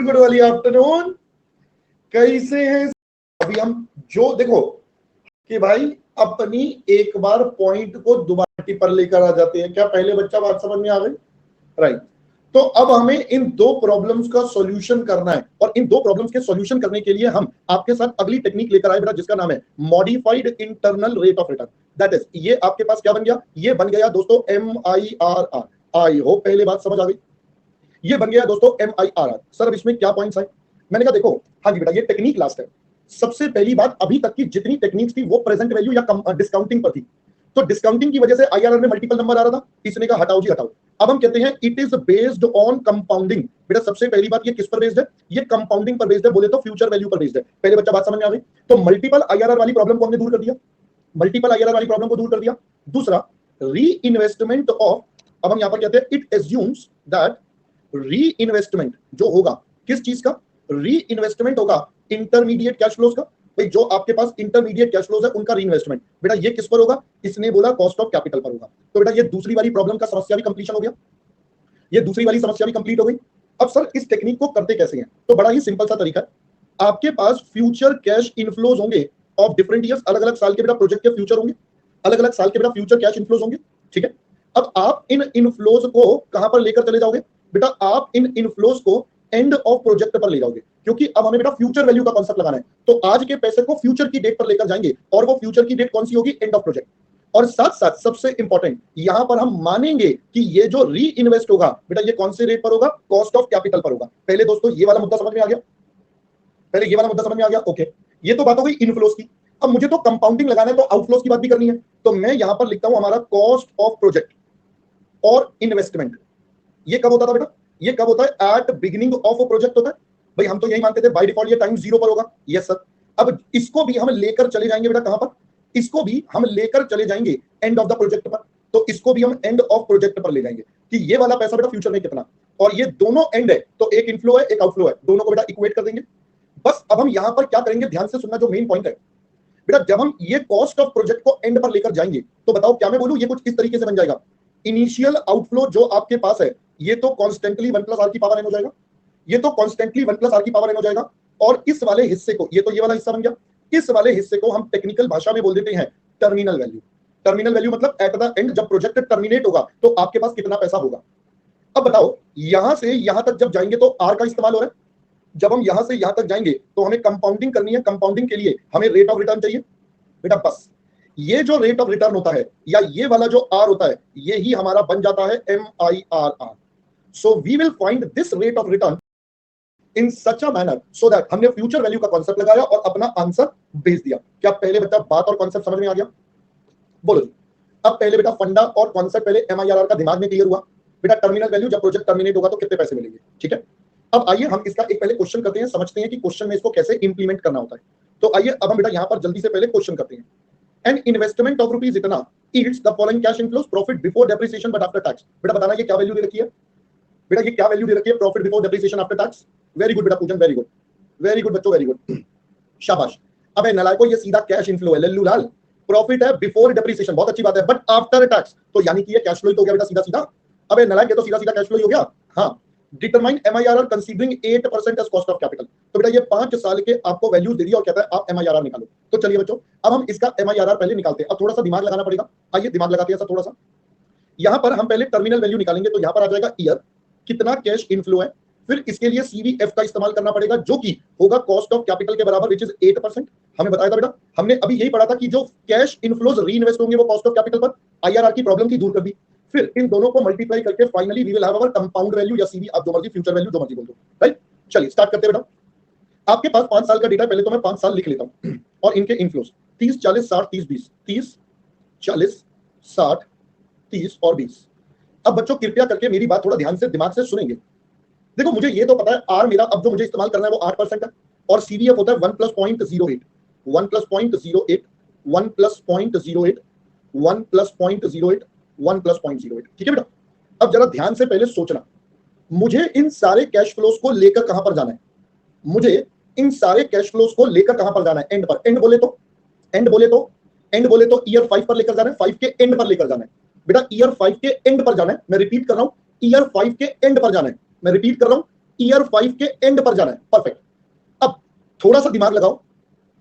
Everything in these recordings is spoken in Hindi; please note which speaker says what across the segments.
Speaker 1: गुड वाली आफ्टरनून। कैसे हैं? अभी हम जो देखो कि भाई अपनी एक बार पॉइंट को दोबारा पर लेकर आ जाते हैं। क्या पहले बच्चा बात समझ में आ गई? राइट। तो अब हमें इन दो प्रॉब्लम्स का सॉल्यूशन करना है और इन दो प्रॉब्लम्स के सॉल्यूशन करने के लिए हम आपके साथ अगली टेक्निक लेकर आए बेटा, जिसका नाम है modified internal rate of return. That is, ये आपके पास क्या बन गया? ये बन गया दोस्तों MIRR। आई होप पहले बात समझ आ गई। ये बन गया दोस्तों MIRR। सर अब इसमें क्या पॉइंट्स है? मैंने कहा देखो, हाँ जी बेटा, ये टेक्निक लास्ट है। सबसे पहली बात, अभी तक की जितनी टेक्निक्स थी वो प्रेजेंट वैल्यू या डिस्काउंटिंग पर थी। तो डिस्काउंटिंग की वजह से IRR में मल्टीपल नंबर आ रहा था। इसने कहा हटाओ जी हटाओ। अब हम कहते हैं it is based on compounding. बेटा सबसे पहली बात, ये किस पर बेस्ड है? ये कंपाउंडिंग पर बेस्ड है, बोले तो फ्यूचर वैल्यू पर बेस्ड है। पहले बच्चा बात समझ में आ गई? तो मल्टीपल IRR वाली प्रॉब्लम को हमने दूर कर दिया, मल्टीपल IRR वाली प्रॉब्लम को दूर कर दिया। दूसरा, री इन्वेस्टमेंट ऑफ, अब हम यहां पर कहते हैं इट एज्यूम्स दैट री इन्वेस्टमेंट जो होगा, किस चीज का री इन्वेस्टमेंट होगा? इंटरमीडिएट कैश फ्लोज का। भाई जो आपके पास इंटरमीडिएट कैश फ्लोज है उनका री इन्वेस्टमेंट, बेटा ये किस पर होगा? इसने बोला कॉस्ट ऑफ कैपिटल पर होगा। तो बेटा ये दूसरी वाली प्रॉब्लम का समस्या भी कंप्लीशन हो गया, ये दूसरी वाली समस्या भी कंप्लीट हो गई। अब सर इस टेक्निक को करते कैसे हैं? तो बड़ा ही सिंपल सा तरीका है। आपके पास फ्यूचर कैश इनफ्लोज होंगे ऑफ डिफरेंट ईयर्स, अलग अलग साल के बेटा प्रोजेक्ट के फ्यूचर होंगे, अलग अलग साल के बेटा फ्यूचर कैश इनफ्लोज होंगे। ठीक है, अब आप इन इनफ्लोज को कहां पर लेकर चले जाओगे? बेटा आप इन इनफ्लोज को एंड ऑफ प्रोजेक्ट पर ले जाओगे, क्योंकि अब हमें बेटा फ्यूचर वैल्यू का कांसेप्ट लगाना है। तो आज के पैसे को फ्यूचर की डेट पर लेकर जाएंगे और वो फ्यूचर की डेट कौन सी होगी? End of project. और साथ साथ सबसे इंपॉर्टेंट, यहां पर हम मानेंगे कि ये जो री इन्वेस्ट होगा बेटा ये कौन से रेट पर होगा? कॉस्ट ऑफ कैपिटल पर होगा। पहले दोस्तों ये वाला मुद्दा समझ में आ गया? पहले ये वाला मुद्दा समझ में आ गया? ओके, ये तो बात हो गई इनफ्लोज की। अब मुझे तो कंपाउंडिंग लगाना है, तो आउटफ्लोज की बात भी करनी है। तो मैं यहां पर लिखता हूं हमारा कॉस्ट ऑफ प्रोजेक्ट और इन्वेस्टमेंट। ये कब होता था बेटा? ये कब होता है? At beginning of a project होता है। भाई हम तो यही मानते थे बाय डिफॉल्ट ये टाइम 0 पर होगा। Yes sir. अब इसको भी हम लेकर चले जाएंगे बेटा कहां पर? इसको भी हम लेकर चले जाएंगे एंड ऑफ द प्रोजेक्ट पर। तो इसको भी हम एंड ऑफ प्रोजेक्ट पर ले जाएंगे कि ये वाला पैसा बेटा फ्यूचर में कितना, और ये दोनों एंड है, तो एक इनफ्लो है एक आउटफ्लो है, दोनों को बेटा इक्वेट कर देंगे। बस अब हम यहां पर क्या करेंगे, ध्यान से सुनना, जो मेन पॉइंट है बेटा, जब हम ये कॉस्ट ऑफ प्रोजेक्ट को एंड पर लेकर जाएंगे तो बताओ क्या मैं बोलूं, ये कुछ इस तरीके से बन जाएगा। इनिशियल आउटफ्लो जो आपके पास है ये तो कॉन्स्टेंटली 1 + r की पावर n हो जाएगा, ये तो कॉन्स्टेंटली 1 + r की पावर n हो जाएगा। और इस वाले हिस्से को, ये तो ये वाला हिस्सा बन गया, इस वाले हिस्से को हम टेक्निकल भाषा में बोल देते हैं टर्मिनल वैल्यू। टर्मिनल वैल्यू मतलब एट द एंड, जब प्रोजेक्ट टर्मिनेट होगा तो आपके पास कितना पैसा होगा। अब बताओ यहां से यहां तक जब जाएंगे तो r का इस्तेमाल हो रहा है, जब हम यहां से यहां तक जाएंगे तो हमें कंपाउंडिंग करनी है। कंपाउंडिंग के लिए हमें रेट ऑफ रिटर्न चाहिए बेटा। बस ये जो रेट ऑफ रिटर्न होता है या ये वाला जो r होता है, ये ही हमारा बन जाता है MIRR। So we will find this rate of return in such a manner so that, हमने फ्यूचर वैल्यू का कॉन्सेप्ट लगाया और अपना आंसर भेज दिया। क्या पहले बेटा बात और कॉन्सेप्ट समझ में आ गया? बोलो जी। अब पहले बेटा फंडा और कॉन्सेप्ट पहले MIRR का दिमाग में क्लियर हुआ बेटा। टर्मिनल वैल्यू, जब प्रोजेक्ट टर्मिनेट होगा तो कितने पैसे मिलेंगे। ठीक है, अब आइए हम इसका एक पहले क्वेश्चन करते हैं, समझते हैं कि क्वेश्चन में इसको कैसे इंप्लीमेंट करना होता है। तो आइए अब हम बेटा यहां पर जल्दी से पहले क्वेश्चन करते हैं। एन इन्वेस्टमेंट ऑफ रुपीज इतना yields the following cash inflows, profit before depreciation but after tax। बेटा बताना ये क्या वैल्यू दे रखी है? बेटा ये क्या वैल्यू दे रखी है? Profit before depreciation after tax. Very good बेटा पूजन, वेरी गुड, वेरी गुड बच्चों, वेरी गुड, शाबाश। अबे नालायको, ये सीधा कैश इनफ्लो है लल्लू लाल। प्रॉफिट है बिफोर डेप्रिसिएशन, बहुत अच्छी बात है, बट आफ्टर टैक्स, तो यानी कि ये कैश फ्लो ही तो हो गया बेटा सीधा सीधा। अबे नालायक, ये तो सीधा सीधा कैश फ्लो ही हो गया। हाँ, determine MIRR considering 8% as cost of capital. तो बेटा ये 5 साल के आपको वैल्यूज दे दी और कहता है आप MIRR निकालो। तो चलिए बच्चों, अब हम इसका MIRR पहले निकालते हैं। अब थोड़ा सा दिमाग लगाना पड़ेगा, आइए दिमाग लगाते हैं थोड़ा सा। यहां पर हम पहले टर्मिनल वैल्यू निकालेंगे, तो यहां पर आ जाएगा ईयर, कितना कैश इनफ्लो है। फिर इसके लिए CVF का इस्तेमाल करना पड़ेगा जो कि होगा कॉस्ट ऑफ कैपिटल के बराबर, विच इज 8%। हमें बताया था बेटा, हमने अभी यही पढ़ा था कि जो कैश इनफ्लोज री इन्वेस्ट होंगे वो कॉस्ट ऑफ कैपिटल पर। IRR की प्रॉब्लम की दूर कर दी। फिर इन दोनों को मल्टीप्लाई करके finally we will have our compound value या CV, आप जो मर्जी फ्यूचर वैल्यू जो मर्जी बोल दो। राइट, चलिए स्टार्ट करते हैं बेटा। आपके पास 5 साल का डेटा है, पहले तो मैं 5 साल लिख लेता हूं और इनके इनफ्लोज 30 40 60 30 20, 30 40 60 30 और 20। अब बच्चों कृपया करके मेरी बात थोड़ा ध्यान से दिमाग से सुनेंगे। देखो मुझे ये तो पता है R मेरा अब जो मुझे इस्तेमाल करना है वो 8% है, और CVF होता है 1 + 0.08, 1 + 0.08, 1 + 0.08, 1 + 0.08, 1 + 0.08। ठीक है बेटा, अब जरा ध्यान से पहले सोचना, मुझे इन सारे कैश फ्लोज को लेकर कहां पर जाना है? मुझे इन सारे कैश फ्लोज को लेकर कहां पर जाना है? एंड पर। एंड बोले तो, एंड बोले तो, एंड बोले तो ईयर 5 पर लेकर जाना है, 5 के एंड पर लेकर जाना है बेटा। ईयर 5 के एंड पर जाना है, मैं रिपीट कर रहा हूं, ईयर 5 के एंड पर जाना है, मैं रिपीट कर रहा हूं, ईयर 5 के एंड पर जाना है। परफेक्ट। अब थोड़ा सा दिमाग लगाओ,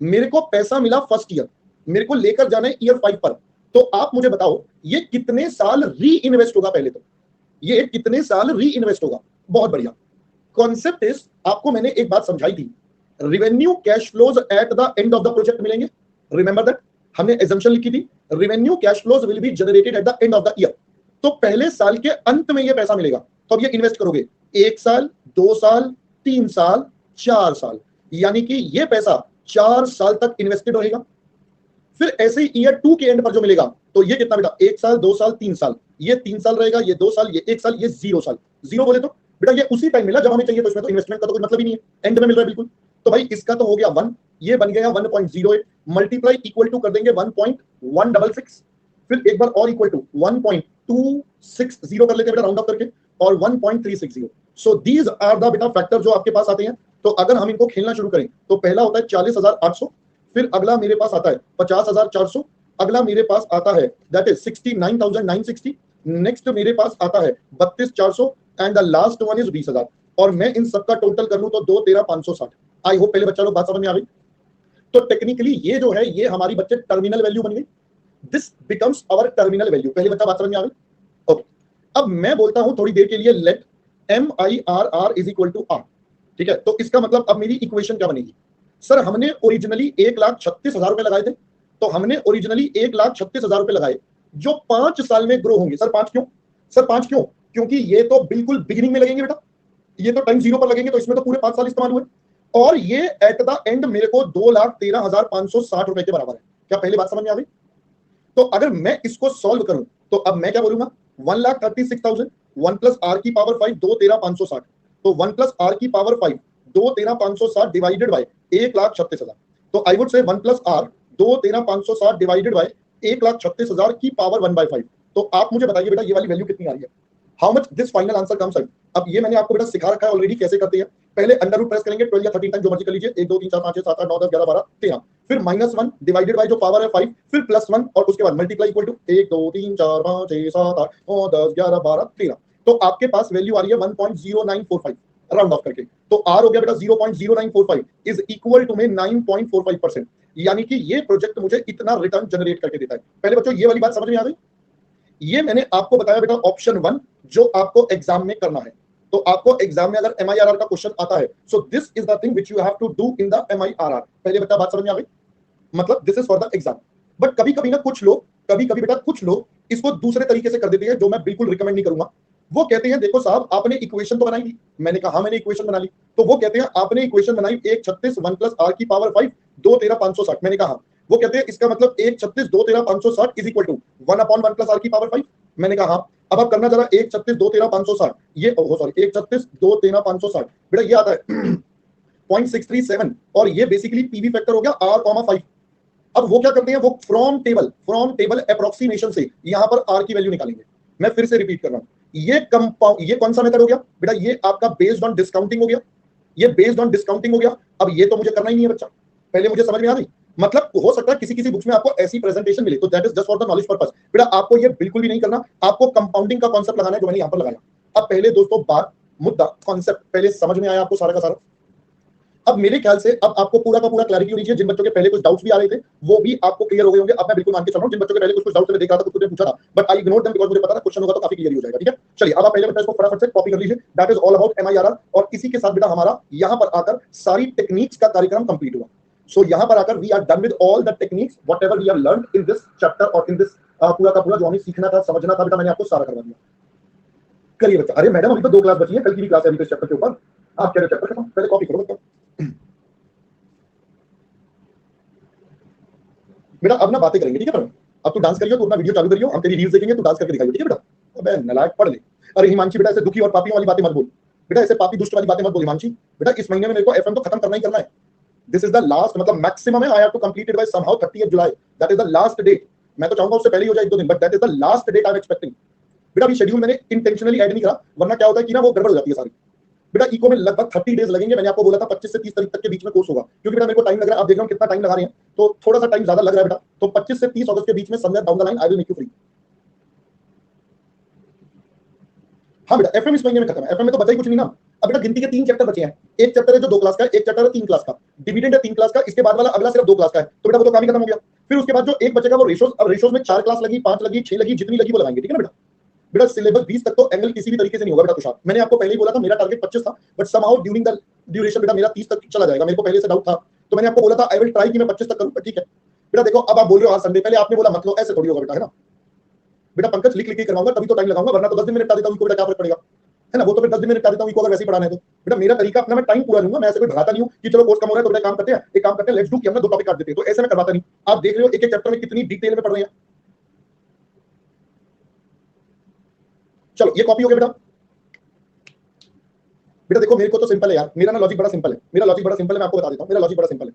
Speaker 1: मेरे को पैसा मिला फर्स्ट ईयर, मेरे को लेकर जाना है ईयर 5 पर, तो आप मुझे बताओ ये कितने साल री इन्वेस्ट होगा? पहले तो ये कितने साल री इन्वेस्ट होगा? बहुत बढ़िया। कॉन्सेप्ट इज, आपको मैंने एक बात समझाई थी, revenue cash flows eight the end of the project मिलेंगे। रिमेंबर दैट, हमने एजम्पशन लिखी थी, revenue cash flows will be generated at the end of the year. तो पहले साल के अंत में ये पैसा मिलेगा, तो अब ये इन्वेस्ट करोगे 1 साल, 2 साल, 3 साल, 4 साल, यानी कि ये पैसा 4 साल तक इन्वेस्टेड रहेगा। फिर ऐसे ही ईयर 2 के एंड पर जो मिलेगा, तो ये कितना बेटा? 1 साल, 2 साल, 3 साल, ये 3 साल रहेगा, ये 2 साल, ये 1 साल, ये 0 साल। 0 बोले तो बेटा ये उसी टाइम मिला जब हमें चाहिए, तो इसमें तो इन्वेस्टमेंट का तो कोई मतलब ही नहीं है, एंड में मिल रहा है बिल्कुल। तो भाई इसका तो हो गया 1, ये बन गया 1.08, मल्टीप्लाई इक्वल टू कर देंगे 1.166, फिर एक बार और इक्वल टू 1.260 कर लेते हैं बेटा राउंड ऑफ करके, और 1.360। सो दीज आर द बेटा फैक्टर जो आपके पास आते हैं। तो अगर हम इनको खेलना शुरू करें, तो पहला होता है 40,800, फिर अगला मेरे पास आता है 50,400, अगला मेरे पास आता है दैट इज 69,960, नेक्स्ट मेरे पास आता है 32,400, and the last one is 20,000। और मैं इन सबका टोटल कर लूं तो 2,13,560। आई होप पहले बच्चा लोग बात समझ में आ गई। तो टेक्निकली ये जो है, ये हमारी बच्चे टर्मिनल वैल्यू बन गई। This becomes our terminal value. पहले बच्चा बात समझ में आ गई? ओके। अब मैं बोलता हूं थोड़ी देर के लिए let MIRR is equal to R, ठीक है? तो इसका मतलब अब मेरी इक्वेशन क्या बनेगी? सर हमने ओरिजिनली 1,36,000 रुपए लगाए थे, तो हमने ओरिजिनली 1,36,000 रुपए लगाए जो 5 साल में ग्रो होंगे। सर 5 क्यों? सर 5 क्यों? क्योंकि ये तो बिल्कुल बिगिनिंग में लगेंगे बेटा, ये तो टाइम 0 पर लगेंगे, तो इसमें तो पूरे 5 साल इस्तेमाल हुए, और ये एट द एंड मेरे को 2,13,560 रुपए के बराबर है। क्या पहले बात समझ में आ गई? तो अगर मैं इसको सॉल्व करूं, तो अब मैं क्या बोलूंगा? 1,36,000 1 प्लस आर की पावर 5 2,13,560, तो 1 प्लस आर की पावर 5 2,13,560 डिवाइडेड बाय 1,36,000। तो I would say 1 plus are 2,13,560 divided by 1,36,000 की पावर 1/5। तो आप मुझे बताइए बेटा ये वाली वैल्यू कितनी आ रही है? How much this final answer comes out? अब ये मैंने आपको बेटा सिखा रखा है ऑलरेडी कैसे करते हैं। पहले अंडर रूट प्रेस करेंगे 12 या 13 टाइम जो मर्जी कर लीजिए, 1 2 3 4 5 6 7 8 9 10 11 12 13, फिर -1 डिवाइडेड बाय जो पावर है 5, फिर +1, और उसके बाद मल्टीप्लाई इक्वल टू 1 2 3 4 5 6 7 8 9 10 11 12 13। तो आपके पास वैल्यू आ रही है 1.0945 राउंड ऑफ करके। तो आर हो गया बेटा 0.0945 इज इक्वल टू में 9.45%, यानी कि ये प्रोजेक्ट मुझे इतना रिटर्न जनरेट करके देता है। पहले बच्चों ये वाली बात समझ में आ गई? ये मैंने आपको बताया बेटा ऑप्शन 1 जो आपको एग्जाम में करना है। तो आपको एग्जाम में अगर MIRR का क्वेश्चन आता है, so this is the thing which you have to do in the MIRR। पहले बेटा बात समझ में आ गई? मतलब this is for the exam. But कभी कभी ना कुछ लोग, कभी कभी बेटा कुछ लोग इसको दूसरे तरीके से कर देते हैं, जो मैं बिल्कुल रिकमेंड नहीं करूंगा। वो कहते हैं देखो साहब आपने इक्वेशन तो बनाई ली, मैंने कहा हाँ मैंने इक्वेशन बना ली, तो वो कहते हैं आपने इक्वेशन बनाई 136 1 प्लस आर की पावर 5 2,13,560, मैंने कहा। वो कहते हैं इसका मतलब 136 2,13,560 is equal to 1/1 plus R की पावर 5, मैंने कहा हाँ। अब आप करना जरा 136 2,13,560, ये सॉरी 136 2,13,560 बेटा ये आता है 0.637, और ये बेसिकली पीवी फैक्टर हो गया R, 5। अब वो क्या करते हैं, वो फ्रॉम टेबल अप्रोक्सीमेशन से यहां पर आर की वैल्यू निकालेंगे। मैं फिर से रिपीट कर रहा हूं, ये कंपाउंड, ये कौन सा मेथड हो गया बेटा? ये आपका बेस्ड ऑन डिस्काउंटिंग हो गया, ये बेस्ड ऑन डिस्काउंटिंग हो गया। अब ये तो मुझे करना ही नहीं है बच्चा, पहले मुझे समझ में आ गई। मतलब हो सकता है किसी किसी बुक्स में आपको ऐसी प्रेजेंटेशन मिले, तो that is just for the knowledge purpose. बेटा आपको ये बिल्कुल भी नहीं करना, आपको कंपाउंडिंग का कॉन्सेप्ट लगाना है जो मैंने यहां पर लगाया। अब पहले दोस्तों बात, मुद्दा, कॉन्सेप्ट पहले समझ में आया आपको सारा का सारा? अब मेरे ख्याल से अब आपको पूरा का पूरा क्लैरिटी होनी चाहिए। जिन बच्चों के पहले कुछ डाउट्स भी आ रहे थे वो भी आपको क्लियर हो गए होंगे। अब मैं बिल्कुल मान के चल रहा हूं जिन बच्चों के पहले कुछ डाउट मैं देख रहा था, कुछ ने पूछा था, but I ignored them because मुझे पता था क्वेश्चन होगा तो काफी क्लियर हो जाएगा। ठीक है, चलिए अब आप पहले बच्चा इसको फटाफट से कॉपी कर लीजिए। That is all about MIRR, और इसी के साथ बेटा हमारा यहां पर आकर सारी टेक्निक्स का कार्यक्रम कंप्लीट हुआ। सो यहां पर आकर we are done with all the techniques whatever we have learned in this chapter, और इन दिस पूरा का पूरा जो हमें सीखना था, समझना था, बेटा मैंने आपको सारा करवा दिया। करिए बच्चा। अरे मैडम अभी तो 2 क्लास बची है, कल की भी क्लास है अभी इस चैप्टर के ऊपर। आप कह रहे चैप्टर खत्म, पहले कॉपी करो बच्चा। बेटा अब ना बातें करेंगे, ठीक है? अब तू डांस करियो, तू अपना वीडियो चालू करियो, हम तेरी रील्स देखेंगे, तू डांस करके दिखाइयो, ठीक है बेटा? अबे नालायक, पढ़ ले। अरे हिमांशी बेटा ऐसे दुखी और पापियों वाली बातें मत बोल बेटा, ऐसे पापी दुष्ट वाली बातें मत बोल हिमांशी। बेटा इस महीने में मेरे को FM तो खत्म करना ही करना है। दिस इज द लास्ट, मतलब मैक्सिमम है, I have to complete it by somehow 30th July, that is the last date. मैं तो चाहूंगा उससे पहले ही हो जाए 1-2 दिन, but that is the last date I am expecting. बेटा अभी शेड्यूल मैंने इंटेंशनली ऐड नहीं करा, वरना क्या होता है कि ना वो गड़बड़ हो जाती है सारी। बेटा इको में लगभग 30 डेज लगेंगे, मैंने आपको बोला था 25 से 30 तारीख तक के बीच में कोर्स होगा, क्योंकि बेटा मेरे को टाइम लग रहा है। आप देख रहे हो कितना टाइम लगा रहे हैं, तो थोड़ा सा टाइम ज्यादा लग रहा है बेटा। तो 25 से 30 अगस्त के बीच में somewhere down the line I will make you free. हाँ बेटा FM इस महीने में खत्म है, FM में तो बचा ही कुछ नहीं ना। अब बेटा गिनती के 3 चैप्टर बचे हैं, एक चैप्टर है जो 2 क्लास का है, एक चैप्टर है 3 क्लास का, डिविडेंड है 3 क्लास का, इसके बाद वाला अगला सिर्फ 2 क्लास का है, तो बेटा वो तो काम ही खत्म हो गया। फिर उसके बाद जो एक बचेगा वो रेशियोज, अब रेशियोज में 4 क्लास लगी, 5 लगी, 6 लगी, जितनी लगी वो लगाएंगे, ठीक है ना बेटा। बेटा सिलेबस 20 तक तो एंगल किसी भी तरीके से नहीं होगा बेटा तुषार, मैंने आपको पहले ही बोला था मेरा टारगेट 25 था, but somehow during the duration बेटा मेरा 30 तक चला जाएगा, मेरे को पहले से डाउट था, तो मैंने आपको बोला था आई विल ट्राई कि मैं 25 तक करूं, ठीक है बेटा। देखो अब आप बोल रहे हो आज संडे, पहले आपने बोला मत लो, ऐसे थोड़ी होगा बेटा, है ना बेटा। पंकज लिख लिख के करवाऊंगा तभी तो टाइम लगाऊंगा, वरना तो 10 दिन में निपटा देता हूं, बेटा क्या फर्क पड़ेगा, है ना। वो तो फिर 10 दिन में निपटा देता हूं, अगर वैसे ही पढ़ाना है तो बेटा मेरा तरीका अपना, मैं टाइम पूरा लूंगा, मैं ऐसे कोई भगाता नहीं हूं कि चलो कोर्स कम हो रहा है तो बेटा काम करते हैं, एक काम करते हैं लेट्स डू कि हम 2 टॉपिक काट देते हैं, तो ऐसे में करवाता नहीं। आप देख रहे हो एक एक चैप्टर में कितनी डिटेल में पढ़ रहे हैं। चलो ये कॉपी हो गया बेटा। बेटा देखो मेरे को तो सिंपल है यार, मेरा ना लॉजिक बड़ा सिंपल है, मेरा लॉजिक बड़ा सिंपल है, मैं आपको बता देता हूं, मेरा लॉजिक बड़ा सिंपल है।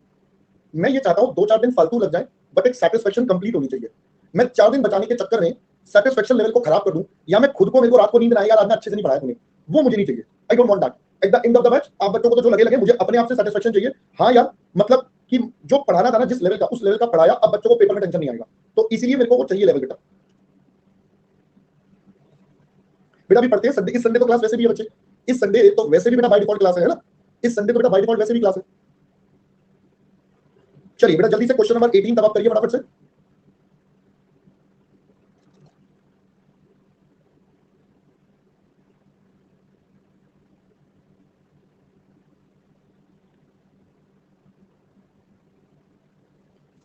Speaker 1: मैं ये चाहता हूं 2-4 दिन फालतू लग जाए, बट एक सेटिस्फेक्शन कंप्लीट होनी चाहिए। मैं 4 दिन बचाने के चक्कर में सेटिस्फेक्शन लेवल को खराब कर दूं, या मैं खुद को, मेरे को रात को नींद आएगा, आज मैं अच्छे से नहीं पढ़ाया तूने, वो मुझे नहीं चाहिए। I don't want that. Eight the end of the match आप बच्चों को तो जो लगे लगे, मुझे अपने आप से सेटिस्फेक्शन चाहिए। हाँ यार मतलब कि जो पढ़ाना था ना जिस लेवल का, उस लेवल का पढ़ाया, अब बच्चों को पेपर में टेंशन नहीं आएगा, तो इसीलिए मेरे को वो चाहिए लेवल बेटा। बेटा भी पढ़ते हैं संडे, इस संडे तो क्लास वैसे भी है बच्चे, इस संडे तो वैसे भी बेटा बाय डिफॉल्ट क्लास है ना, इस संडे तो बेटा बाय डिफॉल्ट वैसे भी क्लास है। चलिए बेटा जल्दी से क्वेश्चन नंबर 18 तब आप करिए फटाफट से।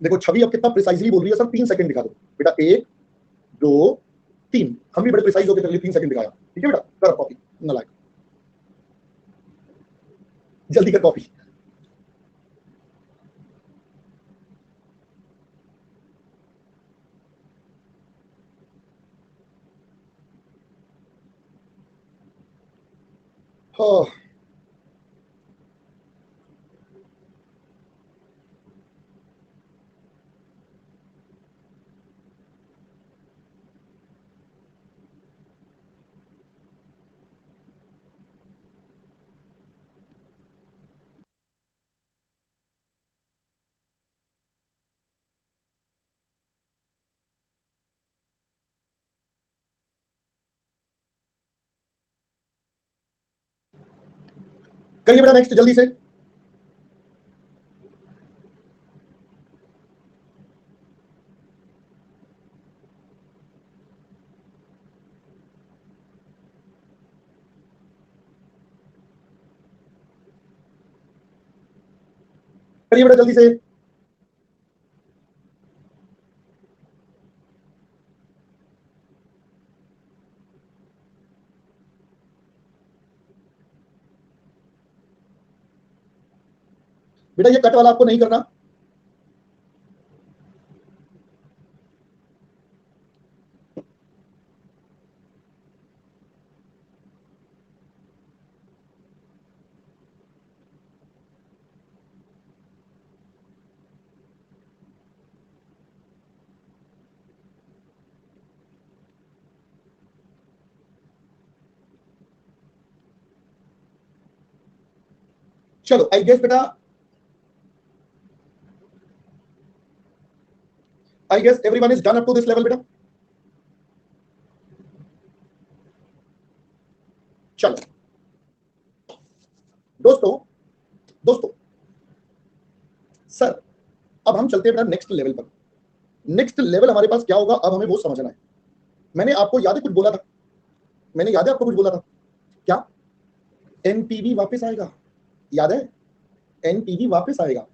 Speaker 1: देखो छवि अब कितना प्रिसाइजली बोल रही है सर, 3 सेकंड दिखा दो बेटा, 1 2 3, हम भी बड़े प्रिसाइज होकर 3 सेकंड दिखाया, ठीक है बेटा। कर कॉपी ना लाइक, जल्दी कर कॉपी। हाँ करिए बेटा नेक्स्ट जल्दी से। करिए बेटा जल्दी से। बेटा ये कट वाला आपको नहीं करना। चलो आई गेस बेटा, I guess everyone is done up to this level बेटा। चलो दोस्तों, दोस्तों सर अब हम चलते हैं बेटा नेक्स्ट लेवल पर। नेक्स्ट लेवल हमारे पास क्या होगा अब हमें वो समझना है। मैंने आपको याद है कुछ बोला था, मैंने याद है आपको कुछ बोला था क्या, एनपीवी वापस आएगा, याद है एनपीवी वापस आएगा।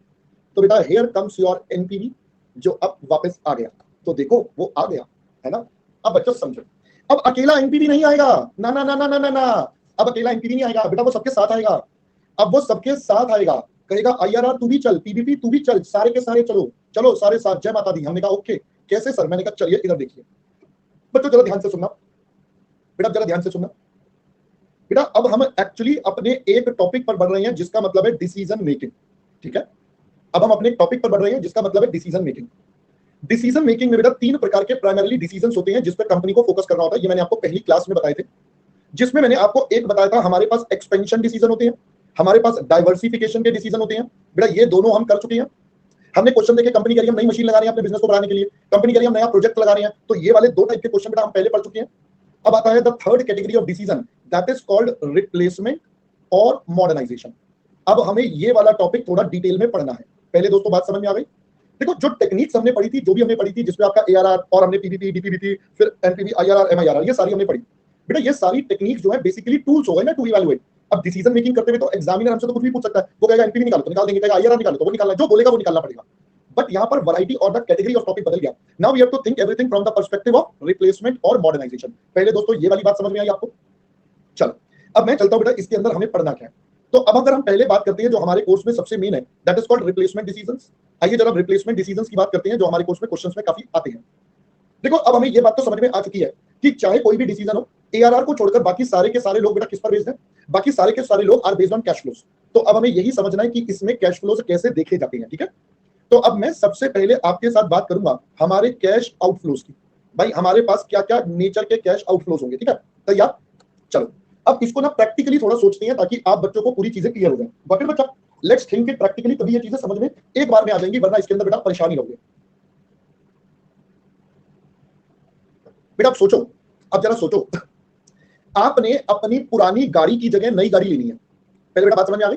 Speaker 1: तो बेटा हियर कम्स योर एनपीवी जो अब वापस आ गया, तो देखो वो आ गया है ना। अब बच्चों समझो, अब अकेला एनपीवी नहीं आएगा, ना ना ना ना ना ना ना, अब अकेला एनपीवी नहीं आएगा बेटा, वो सबके साथ आएगा। अब वो सबके साथ आएगा, कहेगा आईआरआर तू भी चल, पीबीपी तू भी चल, सारे के सारे चलो, चलो सारे साथ, जय माता दी। हमने कहा ओके कैसे सर, मैंने कहा चलिए इधर देखिए बच्चों, जरा ध्यान से सुनना बेटा, जरा ध्यान से सुनना बेटा। अब हम एक्चुअली अपने एक टॉपिक पर बढ़ रहे हैं जिसका मतलब है डिसीजन मेकिंग, ठीक है। अब हम अपने टॉपिक पर बढ़ रहे हैं जिसका मतलब है डिसीजन मेकिंग। डिसीजन मेकिंग में बेटा 3 प्रकार के प्राइमरीली डिसीजंस होते हैं जिस पर कंपनी को फोकस करना होता है, ये मैंने आपको पहली क्लास में बताए थे, जिसमें मैंने आपको एक बताया था हमारे पास एक्सपेंशन डिसीजन होते हैं, हमारे पास डाइवर्सिफिकेशन के डिसीजन होते हैं। बेटा ये दोनों हम कर चुके हैं। हमने क्वेश्चन देखे, कंपनी कह रही है हम नई मशीन लगा रहे हैं अपने बिजनेस को बढ़ाने के लिए, कंपनी कह रही है हम नया प्रोजेक्ट लगा रहे हैं, तो ये वाले 2 टाइप के क्वेश्चन बेटा हम पहले पढ़ चुके हैं। अब आता है the third category of decision, that is called replacement और मॉडर्नाइजेशन। अब हमें ये वाला टॉपिक थोड़ा डिटेल में पढ़ना है। पहले दोस्तों बात समझ में आ गई? देखो जो टेक्निक्स हमने पढ़ी थी, जो भी हमने पढ़ी थी, जिसमें आपका एआरआर और हमने पीवीपी, डीपीवीपी, फिर एनपीवी, आईआरआर, एमआईआरआर, ये सारी हमने पढ़ी। बेटा ये सारी टेक्निक्स जो है बेसिकली टूल्स हो गए ना टू इवैल्यूएट। अब डिसीजन मेकिंग करते हुए तो एग्जामिनर हमसे तो कुछ भी पूछ सकता है, वो कहेगा एनपीवी निकालो तो निकाल देंगे, कहेगा आईआरआर निकालो तो वो निकालना, जो बोलेगा वो निकालना पड़ेगा। बट यहाँ पर वैरायटी और द कैटेगरी ऑफ टॉपिक बदल गया। Now we have to think everything from the perspective of replacement और मॉडर्नाइजेशन। पहले दोस्तों ये वाली बात समझ में आई आपको? चलो अब मैं चलता हूं बेटा इसके अंदर हमें पढ़ना क्या है। तो अब अगर हम पहले बात करते हैं जो हमारे कोर्स में सबसे मेन है, that is called replacement decisions. आइए जरा रिप्लेसमेंट डिसीजंस की बात करते हैं जो हमारे कोर्स में क्वेश्चंस में काफी आते हैं। देखो अब हमें ये बात तो समझ में आ चुकी है कि चाहे कोई भी डिसीजन हो, एआरआर को छोड़कर बाकी सारे के सारे लोग बेटा किस पर बेस्ड हैं? बाकी सारे के सारे लोग are based on cash flows. तो अब हमें यही समझना है कि इसमें कैश फ्लोज कैसे देखे जाते हैं, ठीक है? तो अब मैं सबसे पहले आपके साथ बात करूंगा हमारे कैश आउटफ्लोज की। भाई हमारे पास क्या क्या नेचर के कैश आउटफ्लोज होंगे, ठीक है? तैयार? चलो अब इसको ना प्रैक्टिकली थोड़ा सोचते हैं ताकि आप बच्चों को पूरी चीजें क्लियर हो जाए। बट बच्चा लेट्स थिंक इट प्रैक्टिकली, तभी ये चीजें समझ में एक बार में आ जाएंगी, वरना इसके अंदर बेटा परेशानी रहोगे। बेटा आप सोचो, अब जरा सोचो, आपने अपनी पुरानी गाड़ी की जगह नई गाड़ी लेनी है। पहले बेटा बात समझ में आ गई?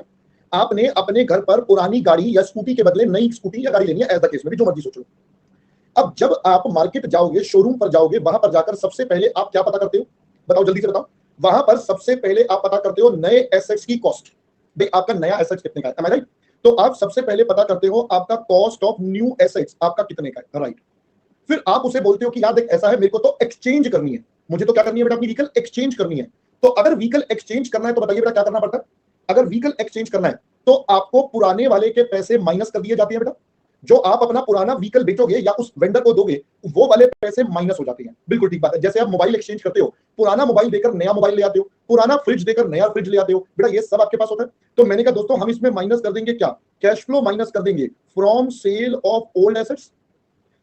Speaker 1: आपने अपने घर पर पुरानी गाड़ी या स्कूटी के बदले नई स्कूटी या गाड़ी लेनी है, एज द केस में भी, जो मर्जी सोच लो। अब जब आप मार्केट जाओगे, शोरूम पर जाओगे, वहां पर जाकर सबसे पहले आप क्या पता करते हो? बताओ जल्दी से बताओ। वहां पर सबसे पहले आप पता करते हो नए एसेट्स की कॉस्ट। भाई आपका नया एसेट्स कितने का है? Am I right? तो आप सबसे पहले पता करते हो आपका कॉस्ट ऑफ न्यू एसेट्स आपका कितने का है, राइट? फिर आप उसे बोलते हो कि यार देख ऐसा है, मेरे को तो एक्सचेंज करनी है, मुझे तो क्या करनी है बेटा, अपनी व्हीकल एक्सचेंज करनी है। तो अगर व्हीकल एक्सचेंज करना है तो बताइए बेटा क्या करना पड़ता है? अगर व्हीकल एक्सचेंज करना है तो आपको पुराने वाले के पैसे माइनस कर दिए जाते हैं बेटा। जो आप अपना पुराना व्हीकल बेचोगे या उस वेंडर को दोगे, वो वाले पैसे माइनस हो जाते हैं। बिल्कुल ठीक बात है। जैसे आप मोबाइल एक्सचेंज करते हो, पुराना मोबाइल देकर नया मोबाइल ले आते हो, पुराना फ्रिज देकर नया फ्रिज ले आते हो, बेटा ये सब आपके पास होता है। तो मैंने कहा दोस्तों हम इसमें माइनस कर देंगे क्या? कैश फ्लो माइनस कर देंगे from sale of old assets.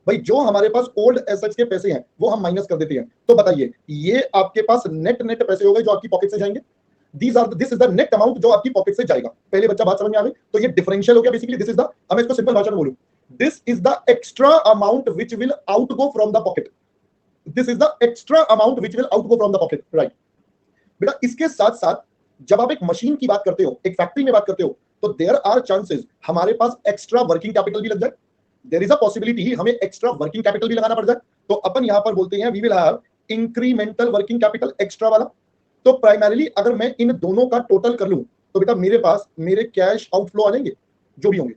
Speaker 1: भाई जो हमारे पास ओल्ड एसेट्स के पैसे हैं वो हम माइनस कर देते हैं। तो बताइए ये आपके पास नेट नेट पैसे हो गए जो आपकी पॉकेट से जाएंगे। This is the net amount जो आपकी पॉकेट से जाएगा। पहले बच्चा बात समझ में आ गई? तो ये डिफरेंशियल हो गया बेसिकली। दिस इज द, मैं इसको सिंपल भाषा में बोलूं, this is the extra amount which will out go from the pocket. This is the extra amount which will out go from the pocket, right? बेटा इसके साथ साथ जब आप एक मशीन की बात करते हो, एक फैक्ट्री में बात करते हो, तो देयर आर चांसेस हमारे पास एक्स्ट्रा वर्किंग कैपिटल भी लग जाए। देयर इज अ पॉसिबिलिटी हमें एक्स्ट्रा वर्किंग कैपिटल भी लगाना पड़ जाए। तो अपन यहां पर बोलते हैं we will have incremental working capital, extra वाला। तो प्राइमरीली अगर मैं इन दोनों का टोटल कर लूं तो बेटा मेरे पास मेरे कैश आउटफ्लो आ जाएंगे जो भी होंगे।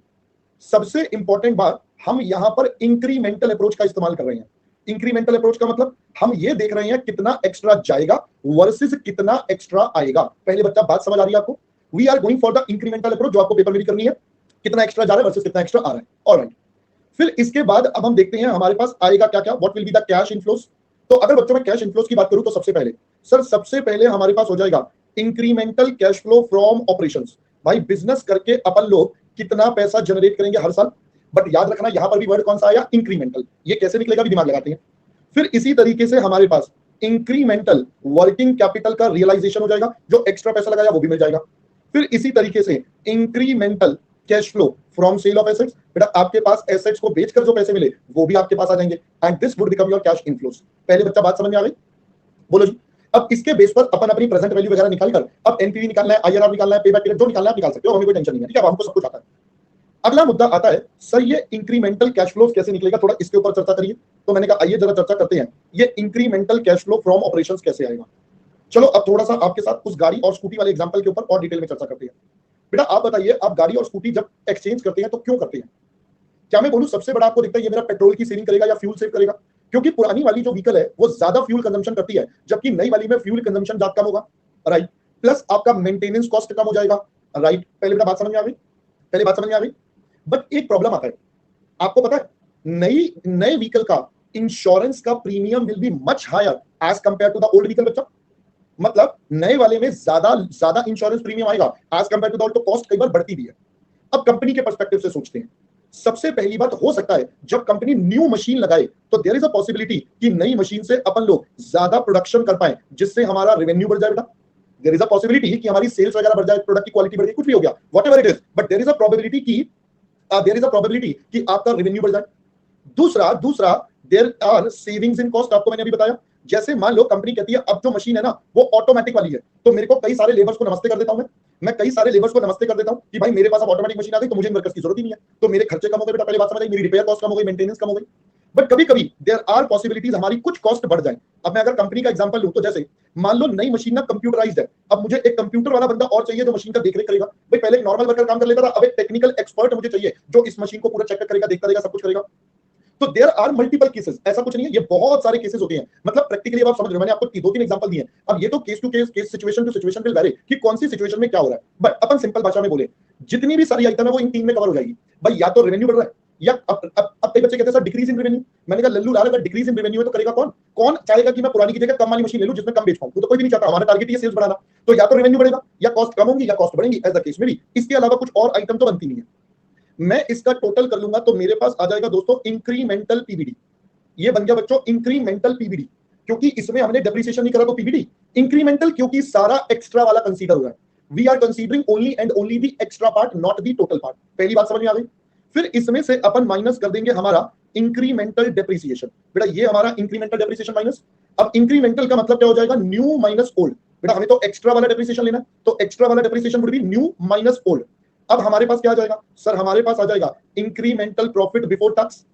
Speaker 1: सबसे इंपॉर्टेंट बात, हम यहां पर इंक्रीमेंटल अप्रोच का इस्तेमाल कर रहे हैं। इंक्रीमेंटल अप्रोच का मतलब हम ये देख रहे हैं कितना एक्स्ट्रा जाएगा वर्सेस कितना एक्स्ट्रा आएगा। पहले बच्चा बात समझ आ रही है आपको? We are going for the incremental approach, जो आपको पेपर में भी करनी है, कितना एक्स्ट्रा जा रहा है वर्सेस कितना एक्स्ट्रा आ रहा है। ऑलराइट, फिर इसके बाद अब हम देखते हैं हमारे पास आएगा क्या क्या, what will be the cash inflows. तो अगर बच्चों में कैश इनफ्लोस की बात करूं तो सबसे पहले हमारे पास हो जाएगा incremental cash flow from operations. भाई बिजनेस करके अपन लोग कितना पैसा जनरेट करेंगे हर साल। बट याद रखना यहां पर भी वर्ड कौन सा आया? इंक्रीमेंटल। ये कैसे निकलेगा भी दिमाग लगाते हैं। फिर इसी तरीके से हमारे पास इंक्रीमेंटल वर्किंग कैपिटल का रियलाइजेशन हो जाएगा, जो एक्स्ट्रा पैसा लगाया वो भी मिल जाएगा। फिर इसी तरीके से incremental cash flow from sale of assets, बेटा आपके पास एसेट्स को बेचकर जो पैसे मिले वो भी आपके पास आ जाएंगे, and this would become your cash inflows. पहले बच्चा बात समझ में आ गई? बोलो जी। अब इसके बेस पर अपन अपनी प्रेजेंट वैल्यू वगैरह निकाल कर अब एनपीवी निकालना है, आईआरआर निकालना है, पेबैक पीरियड जो निकालना है आप निकाल सकते हो, हमें कोई टेंशन नहीं है, ठीक है? हमको सब कुछ आता है। अगला मुद्दा आता है सर ये इंक्रीमेंटल कैश फ्लो कैसे निकलेगा, थोड़ा इसके ऊपर चर्चा करिए। तो मैंने कहा आइए जरा चर्चा करते हैं, ये incremental cash flow from operations कैसे आएगा। चलो अब थोड़ा सा आपके साथ उस गाड़ी और स्कूटी वाले एग्जांपल के ऊपर और डिटेल में चर्चा करते हैं। बेटा आप बताइए, आप गाड़ी और स्कूटी जब एक्सचेंज करते हैं तो क्यों करते हैं? क्या मैं बोलूं सबसे बड़ा आपको दिखता है ये मेरा पेट्रोल की सेविंग करेगा या फ्यूल सेव करेगा? क्योंकि पुरानी वाली जो व्हीकल है वो ज्यादा फ्यूल कंजम्पशन करती है, जबकि नई वाली में फ्यूल कंजम्पशन ज्यादा कम होगा, राइट? प्लस आपका मेंटेनेंस कॉस्ट कम हो जाएगा, राइट? पहले बेटा बात समझ में आ गई? पहले बात समझ में आ गई? बट एक प्रॉब्लम आता है, आपको पता है नए व्हीकल का इंश्योरेंस का premium will be much higher as compare to the old vehicle. बच्चा मतलब नए वाले में ज्यादा इंश्योरेंस प्रीमियम आएगा as compare to the old, तो कॉस्ट कई बार बढ़ती भी है। अब कंपनी के पर्सपेक्टिव से सोचते हैं, सबसे पहली बात हो सकता है जब कंपनी न्यू मशीन लगाए तो देयर इज अ पॉसिबिलिटी कि नई मशीन से अपन लोग ज्यादा प्रोडक्शन कर पाए, जिससे हमारा रेवेन्यू बढ़ जाए। बेटा देयर इज अ पॉसिबिलिटी कि हमारी सेल्स वगैरह बढ़ जाए, प्रोडक्ट की क्वालिटी बढ़ जाए, कुछ भी हो गया, whatever it is, but there is a probability कि आपका रेवेन्यू बढ़ जाए। दूसरा there are savings in cost, आपको मैंने अभी बताया। जैसे मान लो कंपनी कहती है अब जो मशीन है ना वो ऑटोमेटिक वाली है, तो मेरे को कई सारे लेबर्स को नमस्ते कर देता हूं मैं कई सारे लेबर्स को नमस्ते कर देता हूं कि भाई मेरे पास अब ऑटोमेटिक मशीन आ गई तो मुझे वर्कर्स की जरूरत ही नहीं है, तो मेरे खर्चे कम हो गए बेटा, पहले बात समझ आई, मेरी रिपेयर कॉस्ट कम हो गई, मेंटेनेंस कम हो गई। बट कभी कभी देयर आर पॉसिबिलिटीज हमारी कुछ कॉस्ट बढ़ जाए। अब मैं अगर कंपनी का एग्जांपल लूं तो जैसे मान लो नई मशीन ना कंप्यूटराइज्ड है, अब मुझे एक कंप्यूटर वाला बंदा और चाहिए जो मशीन का देखरेख करेगा। भाई पहले एक नॉर्मल वर्कर काम कर लेता था, अब एक टेक्निकल एक्सपर्ट मुझे चाहिए जो इस मशीन को पूरा चेक करेगा, देखता रहेगा, सब कुछ करेगा। तो देयर आर मल्टीपल केसेस, ऐसा कुछ नहीं है, ये बहुत सारे केसेस होते हैं। मतलब प्रैक्टिकली अब आप समझ रहे हो, मैंने आपको 2-3 एग्जांपल दिए हैं। अब ये तो case to case situation to situation will vary कि कौन सी सिचुएशन में क्या हो रहा है। बट अपन सिंपल भाषा में बोले, जितनी भी सारी आइटम है वो इन 3 में कवर हो जाएगी। भाई या तो रेवेन्यू बढ़ रहा है, या अब कई बच्चे कहते हैं सर डिक्रीज इन रेवेन्यू। मैंने कहा लल्लू लाल, अगर डिक्रीज इन रेवेन्यू है तो करेगा कौन? कौन चाहेगा कि मैं पुरानी की जगह कम वाली मशीन ले लूं जिसमें कम बेच पाऊं? तो कोई भी नहीं चाहता। हमारा टारगेट ये सेल्स बढ़ाना। तो या तो रेवेन्यू बढ़ेगा, या कॉस्ट कम होगी, या कॉस्ट बढ़ेगी, एज द केस में भी। इसके अलावा कुछ और आइटम तो बनती नहीं है। मैं इसका टोटल कर लूंगा तो मेरे पास आ जाएगा दोस्तों इंक्रीमेंटल पीबीडी। ये बन गया बच्चों इंक्रीमेंटल पीबीडी, क्योंकि इसमें हमने डेप्रिसिएशन नहीं करा तो पीबीडी। इंक्रीमेंटल क्योंकि सारा एक्स्ट्रा वाला कंसीडर हो रहा है। We are considering only and only the extra part, not the total part. पहली बात समझ में आ गई। फिर इसमें से अपन माइनस कर देंगे हमारा इंक्रीमेंटल डेप्रिसिएशन। बेटा ये हमारा इंक्रीमेंटल डेप्रिसिएशन माइनस। अब इंक्रीमेंटल का मतलब क्या हो जाएगा? New minus old. बेटा हमें तो एक्स्ट्रा वाला डेप्रिसिएशन लेना है, तो एक्स्ट्रा वाला depreciation would be new minus old. अब हमारे पास क्या आ जाएगा सर? हमारे पास आ जाएगा इंक्रीमेंटल प्रॉफिट बिफोर टैक्स।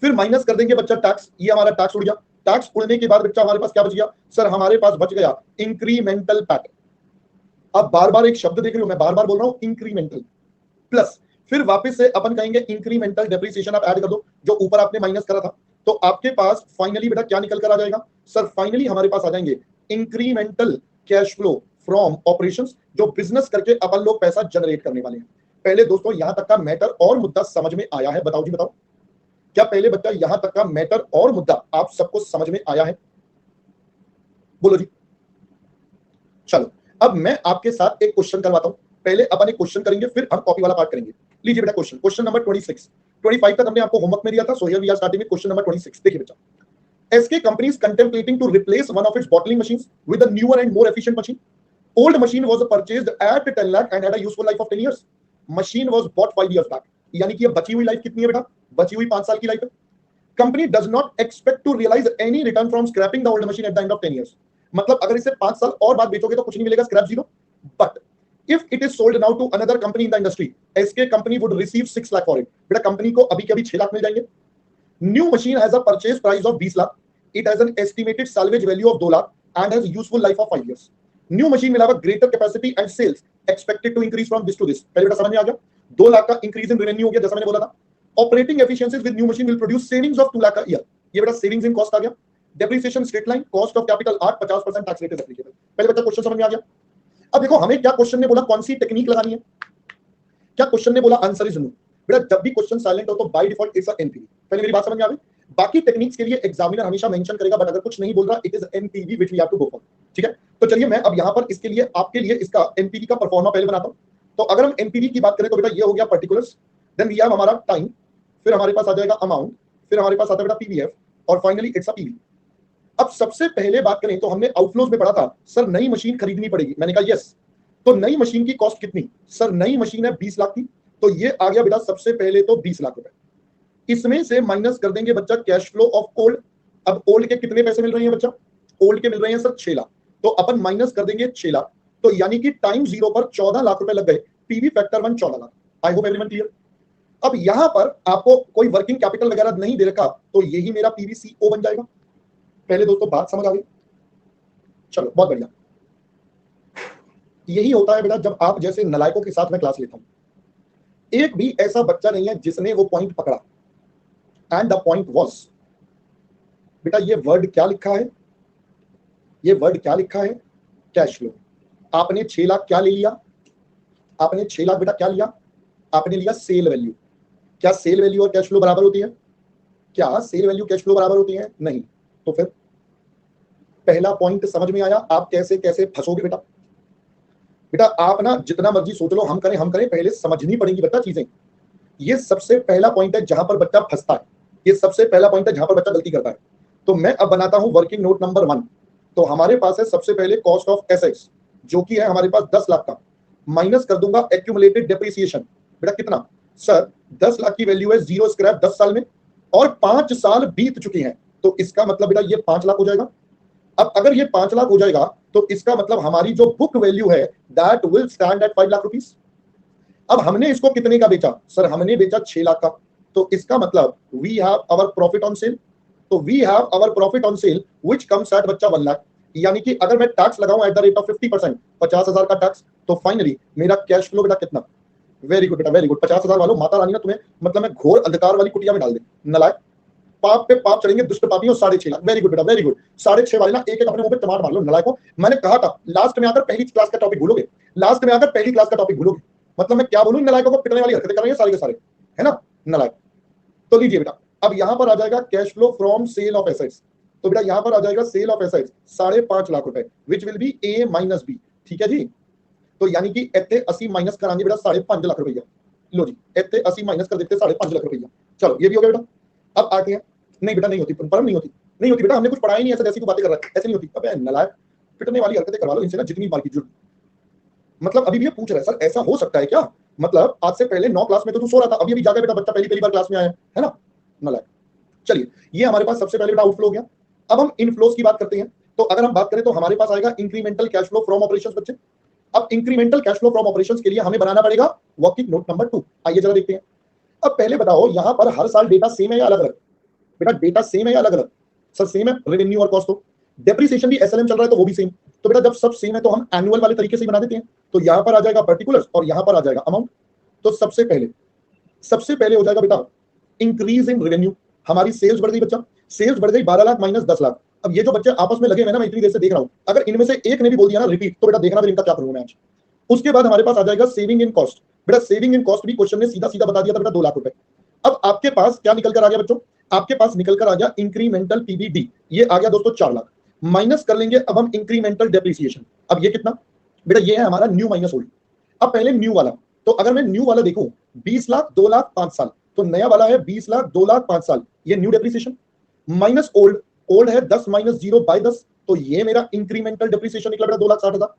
Speaker 1: फिर माइनस कर देंगे बच्चा टैक्स, ये हमारा टैक्स उड़ गया। टैक्स उड़ने के बाद बच्चा हमारे पास क्या बच गया सर? हमारे पास बच गया इंक्रीमेंटल पैट। अब बार बार एक शब्द देख रहे हो, मैं बार बार बोल रहा हूं इंक्रीमेंटल प्लस। फिर वापस से अपन कहेंगे इंक्रीमेंटल डेप्रिसिएशन आप ऐड कर दो जो ऊपर आपने माइनस करा था। तो आपके पास फाइनली बेटा क्या निकल कर आ जाएगा सर? फाइनली हमारे पास आ जाएंगे incremental cash flow from operations, जो बिजनेस करके अपन लोग पैसा जनरेट करने वाले हैं। पहले दोस्तों यहां तक का मैटर और मुद्दा समझ में आया है? बताओ जी बताओ, क्या पहले बच्चा यहां तक का मैटर और मुद्दा आप सबको समझ में आया है? बोलो जी। चलो अब मैं आपके साथ एक क्वेश्चन करवाता हूं। पहले अपन एक क्वेश्चन करेंगे, फिर हम कॉपी वाला पार्ट करेंगे। लीजिए बेटा क्वेश्चन नंबर 26। 25 तक हमने आपको होमवर्क में दिया था, so here we are starting with question number 26। देखिए बेटा, SK company is contemplating to replace one of its bottling machines with a newer and more efficient machine. Old machine was purchased at 10 lakh and had a useful life of 10 years. Machine was bought 5 years back. यानी कि ये बची हुई लाइफ कितनी है बेटा? बची हुई 5 साल की लाइफ है। Company does not expect to realize any return from scrapping the old machine at the end of 10 years. मतलब अगर इसे 5 साल और बाद बेचोगे तो कुछ नहीं मिलेगा, scrap zero. But if it is sold now to another company in the industry, SK company would receive 6 lakh for it. बेटा कंपनी को अभी के अभी 6 लाख मिल जाएंगे। New machine has a purchase price of 20 lakh. It has an estimated salvage value of 2 lakh and has useful life of 5 years. New machine will have a greater capacity and sales expected to increase from this to this. पहले बेटा समझ में आ गया? 2 लाख का इंक्रीज इन रेवेन्यू हो गया जैसा मैंने बोला था। Operating efficiencies with new machine will produce savings of 2 lakh a year. ये बेटा सेविंग्स इन कॉस्ट आ गया। Depreciation straight line, cost of capital 8, 50% tax rate is applicable. पहले बच्चा क्वेश्चन समझ में आ गया? अब देखो हमें क्या क्वेश्चन ने बोला, कौन सी टेक्निक लगानी है? क्या क्वेश्चन ने बोला? Answer is no. बेटा जब भी क्वेश्चन साइलेंट हो तो by default it's a NPV. पहले मेरी बात समझ में आ गई? बाकी टेक्निक्स के लिए एग्जामिनर हमेशा मेंशन करेगा, बट अगर कुछ नहीं बोल रहा it is NPV which we have to go for. ठीक है, तो चलिए मैं अब यहां पर इसके लिए आपके लिए इसका एनपीवी का परफॉर्मा पहले बनाता हूं। तो अगर हम एनपीवी की बात करें तो बेटा ये हो गया पर्टिकुलर्स, देन वी हैव हमारा टाइम, फिर हमारे पास आ जाएगा अमाउंट, फिर हमारे पास आता है बेटा पीवीएफ, और फाइनली इट्स अ पीवी। अब सबसे पहले बात करें तो हमने आउटफ्लोज में पढ़ा था सर नई मशीन खरीदनी पड़ेगी। मैंने कहा यस। तो नई मशीन की कॉस्ट कितनी सर? नई मशीन है 20 लाख की, तो ये आ गया बेटा सबसे पहले तो 20 लाख रुपए। इसमें से माइनस कर देंगे बच्चा कैश फ्लो ऑफ ओल्ड। अब ओल्ड के कितने पैसे मिल रहे हैं बच्चा? ओल्ड के मिल रहे हैं सर 6 लाख, तो अपन माइनस कर देंगे 6 लाख, तो यानी कि टाइम जीरो पर 14 लाख रुपए लग गए। PV factor 1 14 lakh. I hope everyone clear. अब यहां पर आपको कोई वर्किंग कैपिटल वगैरह नहीं दे रखा, तो यही मेरा पीवीसीओ बन जाएगा। पहले दोस्तों बात समझ आ गई? चलो बहुत बढ़िया। यही होता है बेटा जब आप जैसे नलायकों के साथ में क्लास लेता हूं। एक भी ऐसा बच्चा नहीं है जिसने वो पॉइंट पकड़ा। एंड द पॉइंट वाज, बेटा ये वर्ड क्या लिखा है? ये वर्ड क्या लिखा है? Cash flow. आपने 6 लाख क्या ले लिया? आपने 6 लाख बेटा क्या लिया? आपने लिया सेल वैल्यू। क्या सेल वैल्यू और कैश फ्लो बराबर होती है? क्या सेल वैल्यू कैश फ्लो बराबर होती है? नहीं। तो फिर पहला पॉइंट समझ में आया आप कैसे कैसे फंसोगे बेटा? बेटा आप ना जितना मर्जी सोच लो हम करें, पहले समझनी पड़ेगी बेटा चीजें। ये सबसे पहला पॉइंट है जहां पर बच्चा फंसता है। ये सबसे पहला पॉइंट है जहां पर बच्चा गलती करता है। तो मैं अब बनाता हूं वर्किंग नोट नंबर 1। तो हमारे पास है सबसे पहले कॉस्ट ऑफ एसेट्स, जो कि है हमारे पास 10 लाख का, माइनस कर दूंगा एक्यूमुलेटेड डेप्रिसिएशन। बेटा कितना सर? 10 लाख की वैल्यू है जीरो स्क्रैप 10 साल में, और 5 साल बीत चुके हैं, तो इसका मतलब बेटा ये 5 लाख हो जाएगा। अब अगर ये 5 लाख हो जाएगा तो इसका मतलब हमारी जो बुक वैल्यू है that will stand at 5 lakh rupees. अब हमने इसको कितने का बेचा? सर हमने बेचा 6 लाख का, तो इसका मतलब we have our profit on sale. तो we have our profit on sale which comes at बच्चा 1 लाख। यानी कि अगर मैं टैक्स लगाऊं एट द रेट ऑफ 50%, 50,000 का टैक्स, तो फाइनली मेरा कैश फ्लो बेटा कितना? वेरी गुड बेटा, वेरी गुड। 50,000 वालों, माता रानी ना तुम्हें मतलब मैं घोर अंधकार वाली कुटिया में डाल दे, नलायक। पाप पे पाप चढ़ेंगे दुष्ट पापी और 6.5 लाख। वेरी गुड बेटा, वेरी गुड। 6.5 वाले ना एक एक अपने मुंह पे टमाटर मार लो नलायकों। मैंने कहा था लास्ट में आकर पहली क्लास का टॉपिक भूलोगे, लास्ट में आकर पहली क्लास का टॉपिक भूलोगे। मतलब मैं क्या बोलूं, नलायकों को पिटने वाली हरकतें कर रहे हैं सारे के सारे, है ना नलायक। तो लीजिए बेटा, अब यहां पर आ जाएगा cash flow from sale of assets. तो बेटा यहां पर आ जाएगा सेल ऑफ एसेट्स 5.5 लाख रुपए, which will be a minus B. ठीक है जी। तो यानी कि इतने 80 माइनस कराएंगे बेटा 5.5 लाख रुपया। लो जी, इतने 80 माइनस कर देते 5.5 लाख रुपया। चलो ये भी हो गया बेटा। अब आते हैं, नहीं बेटा नहीं होती, परम नहीं होती, नहीं होती बेटा, हमने कुछ पढ़ाया नहीं, ऐसे जैसी तू बातें कर रहा है, ऐसे नहीं होती। अबे नलायक, पिटने वाली हरकतें करवा लो इनसे ना जितनी बार की जरूरत। मतलब अभी भी ये पूछ रहा है सर ऐसा हो सकता है क्या? मतलब आज से पहले 9 क्लास में तो तू सो रहा था, अभी अभी जाकर बेटा बच्चा पहली पहली बार क्लास में आया है ना नलायक। चलिए, ये हमारे पास सबसे पहले बेटा आउटफ्लो हो गया। अब हम इनफ्लोस की बात करते हैं। तो अगर हम बात करें तो हमारे पास आएगा incremental cash flow from operations बच्चे। अब incremental cash flow from operations के लिए हमें बनाना पड़ेगा वर्किंग नोट नंबर 2। आइए जरा देखते हैं। अब पहले बताओ यहां पर हर साल डेटा सेम है या अलग अलग? बेटा डेटा सेम है या अलग अलग? सर सेम है, रेवेन्यू और कॉस्ट। तो डेप्रिसिएशन भी एसएलएम चल रहा है तो वो भी सेम। तो बेटा जब सब सेम है तो हम एनुअल वाले तरीके से बना देते हैं। तो यहां पर आ जाएगा पर्टिकुलर्स और यहां पर आ जाएगा अमाउंट। तो सबसे पहले हो जाएगा बेटा इंक्रीज इन रेवेन्यू। हमारी सेल्स बढ़ गई बच्चा, सेल्स बढ़ गई 12 लाख माइनस 10 लाख। अब ये जो बच्चे आपस में लगे हुए ना, मैं इतनी देर से देख रहा हूं, अगर इनमें से एक ने भी बोल दिया ना रिपीट, तो बेटा देखना फिर इनका क्या करूंगा मैं आज। उसके बाद हमारे पास आ जाएगा सेविंग इन कॉस्ट। बेटा सेविंग इन कॉस्ट भी क्वेश्चन ने सीधा सीधा बता दिया था बेटा 2 लाख रुपए। अब आपके पास क्या निकल कर आ गया बच्चों? आपके पास निकल कर आ गया इंक्रीमेंटल पीबीडी, ये आ गया दोस्तों 4 लाख। माइनस कर लेंगे अब हम इंक्रीमेंटल डेप्रिसिएशन। अब ये कितना? बेटा ये है हमारा न्यू माइनस ओल्ड। अब पहले न्यू वाला, तो अगर मैं न्यू वाला देखूं 20 लाख 2 लाख 5 साल, तो नया वाला है 20 लाख 2 लाख 5 साल, ये new depreciation. Minus old, old है 10 माइनस 0 बाय 10, तो ये मेरा इंक्रीमेंटल डेप्रिसिएशन निकला बेटा 2,60,000।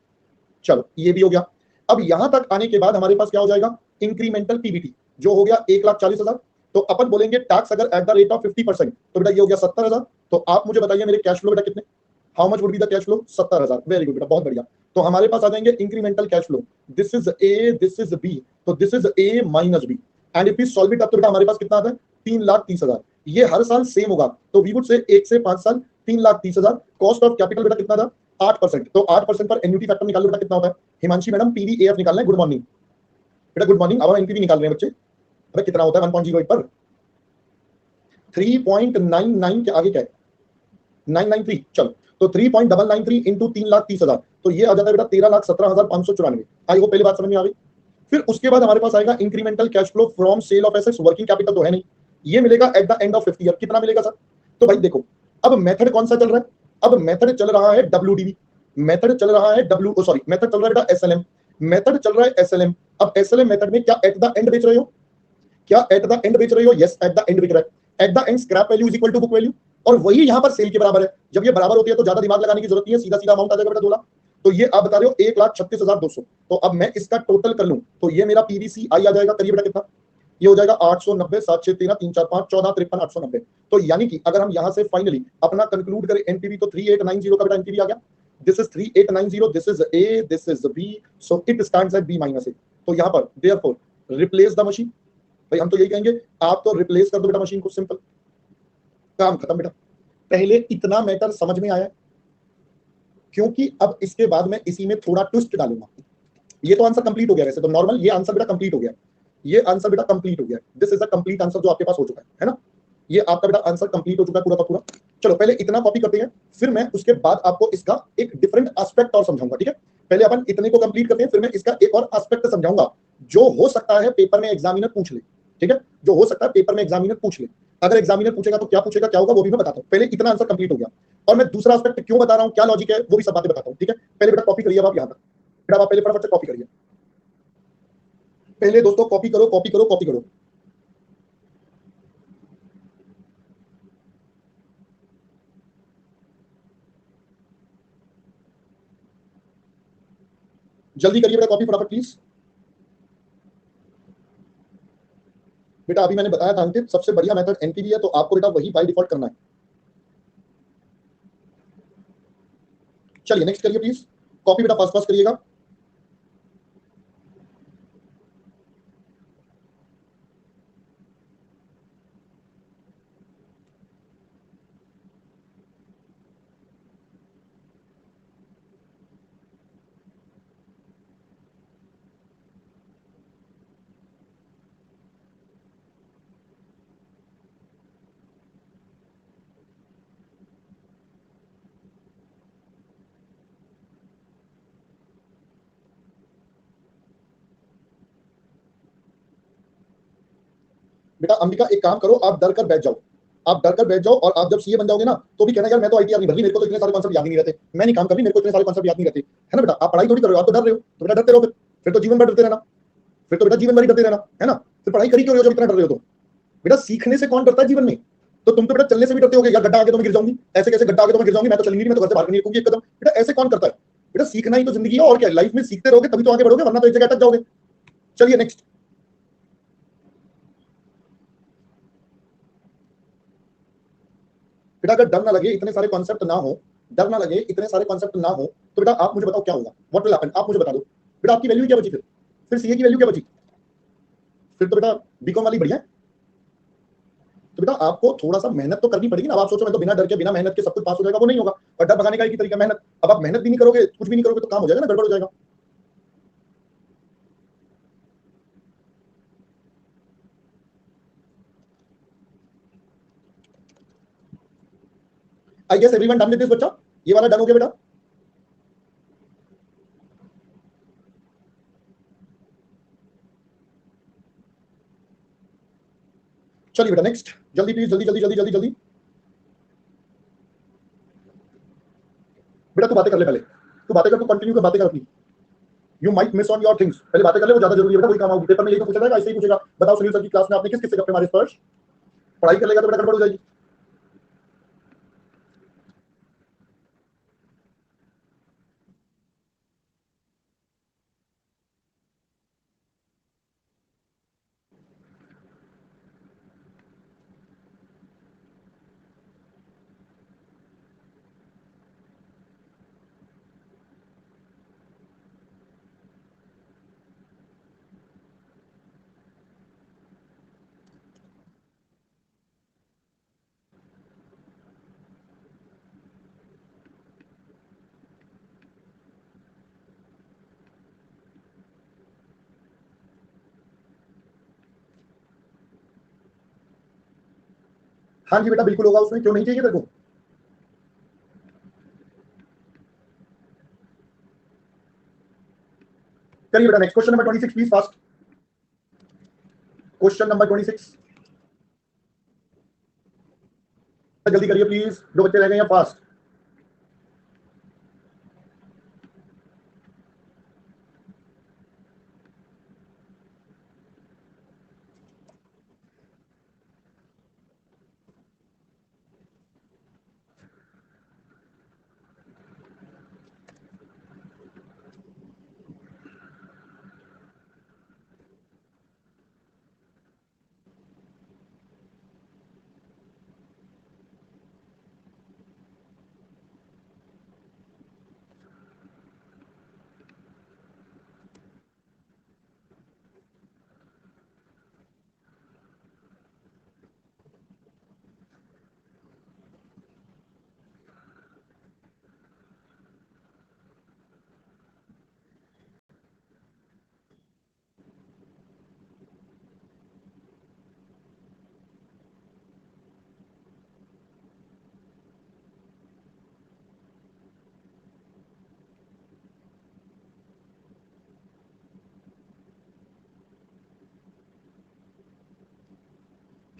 Speaker 1: चलो ये भी हो गया। अब यहां तक आने के बाद हमारे पास क्या हो जाएगा? इंक्रीमेंटल पीबीटी जो हो गया 1,40,000। तो अपन बोलेंगे टैक्स अगर एट द रेट ऑफ 50%, तो बेटा ये हो गया 70,000। तो आप मुझे बताइए मेरे कैश फ्लो बेटा कितने? How much would be the cash flow? 70,000। Very good बेटा, बहुत बढ़िया। तो हमारे पास आ जाएंगे incremental cash flow, this is A, this is B, तो this is A minus B. And if we solve it up तो बेटा हमारे पास कितना आता है? 3,30,000। ये हर साल सेम होगा, तो वी वुड से 1 से 5 साल 3,30,000। कॉस्ट ऑफ कैपिटल बेटा कितना था? 8%। तो 8% पर एन्युटी फैक्टर निकाल लो बेटा कितना होता है? हिमांशी मैडम पीवीएफ निकालना है। गुड मॉर्निंग बेटा, गुड मॉर्निंग। अब हम एनपीवी निकाल रहे हैं बच्चे। अबे कितना होता है 1.08 पर? 3.99 के आगे क्या है? 993। चलो तो 3.993 इंटू 3,30,000, तो ये आ जाता है बेटा 13,17,594। आई होप पहली बात समझ में आ गई। फिर उसके बाद हमारे पास आएगा incremental cash flow from sale of assets. Working capital तो है नहीं, ये मिलेगा at the end of 50 year. कितना मिलेगा सर? तो भाई देखो, अब मेथड कौन सा चल रहा है? अब मेथड चल रहा है डब्ल्यूडीवी, मेथड चल रहा है मेथड चल रहा है बेटा एसएलएम, मेथड चल रहा है एसएलएम। अब एसएलएम मेथड में क्या एट द एंड बेच रहे हो? क्या एट द एंड बेच रहे हो? यस एट द एंड बेच रहा है। At the end scrap value is equal to book value, और वही यहां पर सेल के बराबर है। जब ये बराबर होती है तो ज्यादा दिमाग लगाने की जरूरत नहीं है, सीधा सीधा अमाउंट आ जाएगा बेटा 2 लाख। तो ये आप बता रहे हो 1,36,200। तो अब मैं इसका टोटल कर लूं तो ये मेरा पीवीसी आई आ जाएगा करिए बेटा कितना? ये हो जाएगा 890 7 6 13 3 4 5 14 53 890। तो यानी कि अगर हम यहां से फाइनली अपना कंक्लूड करें एनपीवी, तो 3890 का बेटा एनपीवी आ गया। This is 3890, this is A, this is B, so it stands at B minus A. तो यहां पर देयरफॉर रिप्लेस द मशीन। भाई हम तो यही कहेंगे, आप तो रिप्लेस कर दो बेटा मशीन को, सिंपल, काम खत्म बेटा। पहले इतना मैटर समझ में आया, क्योंकि अब इसके बाद मैं इसी में थोड़ा ट्विस्ट डालूंगा। ये तो आंसर कंप्लीट हो गया, वैसे तो नॉर्मल ये आंसर बेटा कंप्लीट हो गया, ये आंसर बेटा कंप्लीट हो गया। This is a complete answer जो आपके पास हो चुका है ना? ये आपका बेटा आंसर कंप्लीट हो चुका है पूरा का पूरा। चलो पहले इतना कॉपी करते हैं, फिर मैं उसके बाद आपको इसका एक डिफरेंट एस्पेक्ट और समझाऊंगा। ठीक है, पहले अपन इतने को कंप्लीट करते हैं, फिर मैं इसका एक और एस्पेक्ट समझाऊंगा जो हो सकता है पेपर में एग्जामिनर पूछ ले। ठीक है, जो हो सकता है पेपर में एग्जामिनर पूछ ले। अगर एग्जामिनर पूछेगा तो क्या पूछेगा, क्या होगा, वो भी मैं बताता हूँ। पहले इतना आंसर कंप्लीट हो गया, और मैं दूसरा एस्पेक्ट क्यों बता रहा हूँ, क्या लॉजिक है, वो भी सब बातें बताता हूँ। ठीक है, पहले बेटा कॉपी करिए आप यहाँ तक, बेटा आप पहले फटाफट से कॉपी करिए। पहले दोस्तों कॉपी करो, कॉपी करो, कॉपी करो। जल्दी करिए बेटा कॉपी फटाफट प्लीज। बेटा अभी मैंने बताया था अंकित, सबसे बढ़िया मेथड एनपीवी है, तो आपको बेटा वही बाय डिफॉल्ट करना है। चलिए नेक्स्ट करिए प्लीज, कॉपी बेटा फास्ट फास्ट करिएगा। बेटा अंबिका एक काम करो, आप डर कर बैठ जाओ, आप डर कर बैठ जाओ, और आप जब सीए बन जाओगे ना तो भी कहना यार मैं तो आईटीआर नहीं भर रही, मेरे को तो इतने सारे कॉन्सेप्ट याद ही नहीं रहते, मैं नहीं काम कर रही, मेरे को इतने सारे कॉन्सेप्ट याद नहीं रहते, है ना बेटा। आप पढ़ाई थोड़ी कर रहे हो, आप तो डर रहे हो, तो बेटा डरते रहो, फिर तो जीवन भर डरते रहना, फिर तो बेटा जीवन भर ही डरते रहना, है ना। फिर पढ़ाई करी क्यों रहे हो जब इतना डर रहे हो? तो बेटा सीखने से कौन डरता है जीवन में? तो तुम तो बेटा चलने से भी डरते होगे, यार गड्ढा आगे तो मैं गिर जाऊंगी, ऐसे कैसे गड्ढा आगे तो मैं गिर जाऊंगी, मैं तो चलूंगी, मैं तो घर से बाहर नहीं निकलूंगी एक कदम। बेटा ऐसे कौन करता है? बेटा सीखना ही तो जिंदगी है, और क्या, लाइफ में सीखते रहोगे तभी तो आगे बढ़ोगे, वरना तो एक जगह अटक जाओगे। चलिए नेक्स्ट। बेटा अगर डर ना लगे, इतने सारे कॉन्सेप्ट ना हो, डर ना लगे, इतने सारे कॉन्सेप्ट ना हो, तो बेटा आप मुझे बताओ क्या होगा, व्हाट विल हैपन, आप मुझे बता दो। बेटा आपकी वैल्यू क्या बची? फिर सीए की वैल्यू क्या बची? फिर तो बेटा बीकॉम वाली बढ़िया है। तो बेटा आपको थोड़ा सा मेहनत तो करनी पड़ेगी ना। अब आप सोचो मैं तो बिना डर के बिना मेहनत के सब कुछ पास हो जाएगा, वो नहीं होगा। और डर भगाने का एक ही तरीका मेहनत। अब आप मेहनत भी नहीं करोगे, कुछ भी नहीं करोगे, तो काम हो जाएगा ना, गड़बड़ हो जाएगा। I guess everyone done with this बच्चा, ये वाला डन हो गया बेटा। चलिए बेटा नेक्स्ट, जल्दी प्लीज, जल्दी जल्दी जल्दी जल्दी जल्दी। बेटा तू बातें कर ले पहले, तू बातें कर, तू कंटिन्यू कर बातें कर अपनी। You might miss on your things, पहले बातें कर ले, वो ज्यादा जरूरी है बेटा, वही काम आऊगी पेपर में, यही तो पूछा जाएगा, ऐसे ही पूछेगा। बताओ सुनील सर की क्लास में आपने किस किस से गप्पे मारे स्पर्श? पढ़ाई कर लेगा तो बेटा गड़बड़ हो जाएगी। हाँ जी बेटा बिल्कुल होगा उसमें, क्यों नहीं चाहिए तेरे को? चलिए बेटा next question number 26 please fast. Question number 26 जल्दी करिए प्लीज, दो बच्चे रह गए हैं, फास्ट।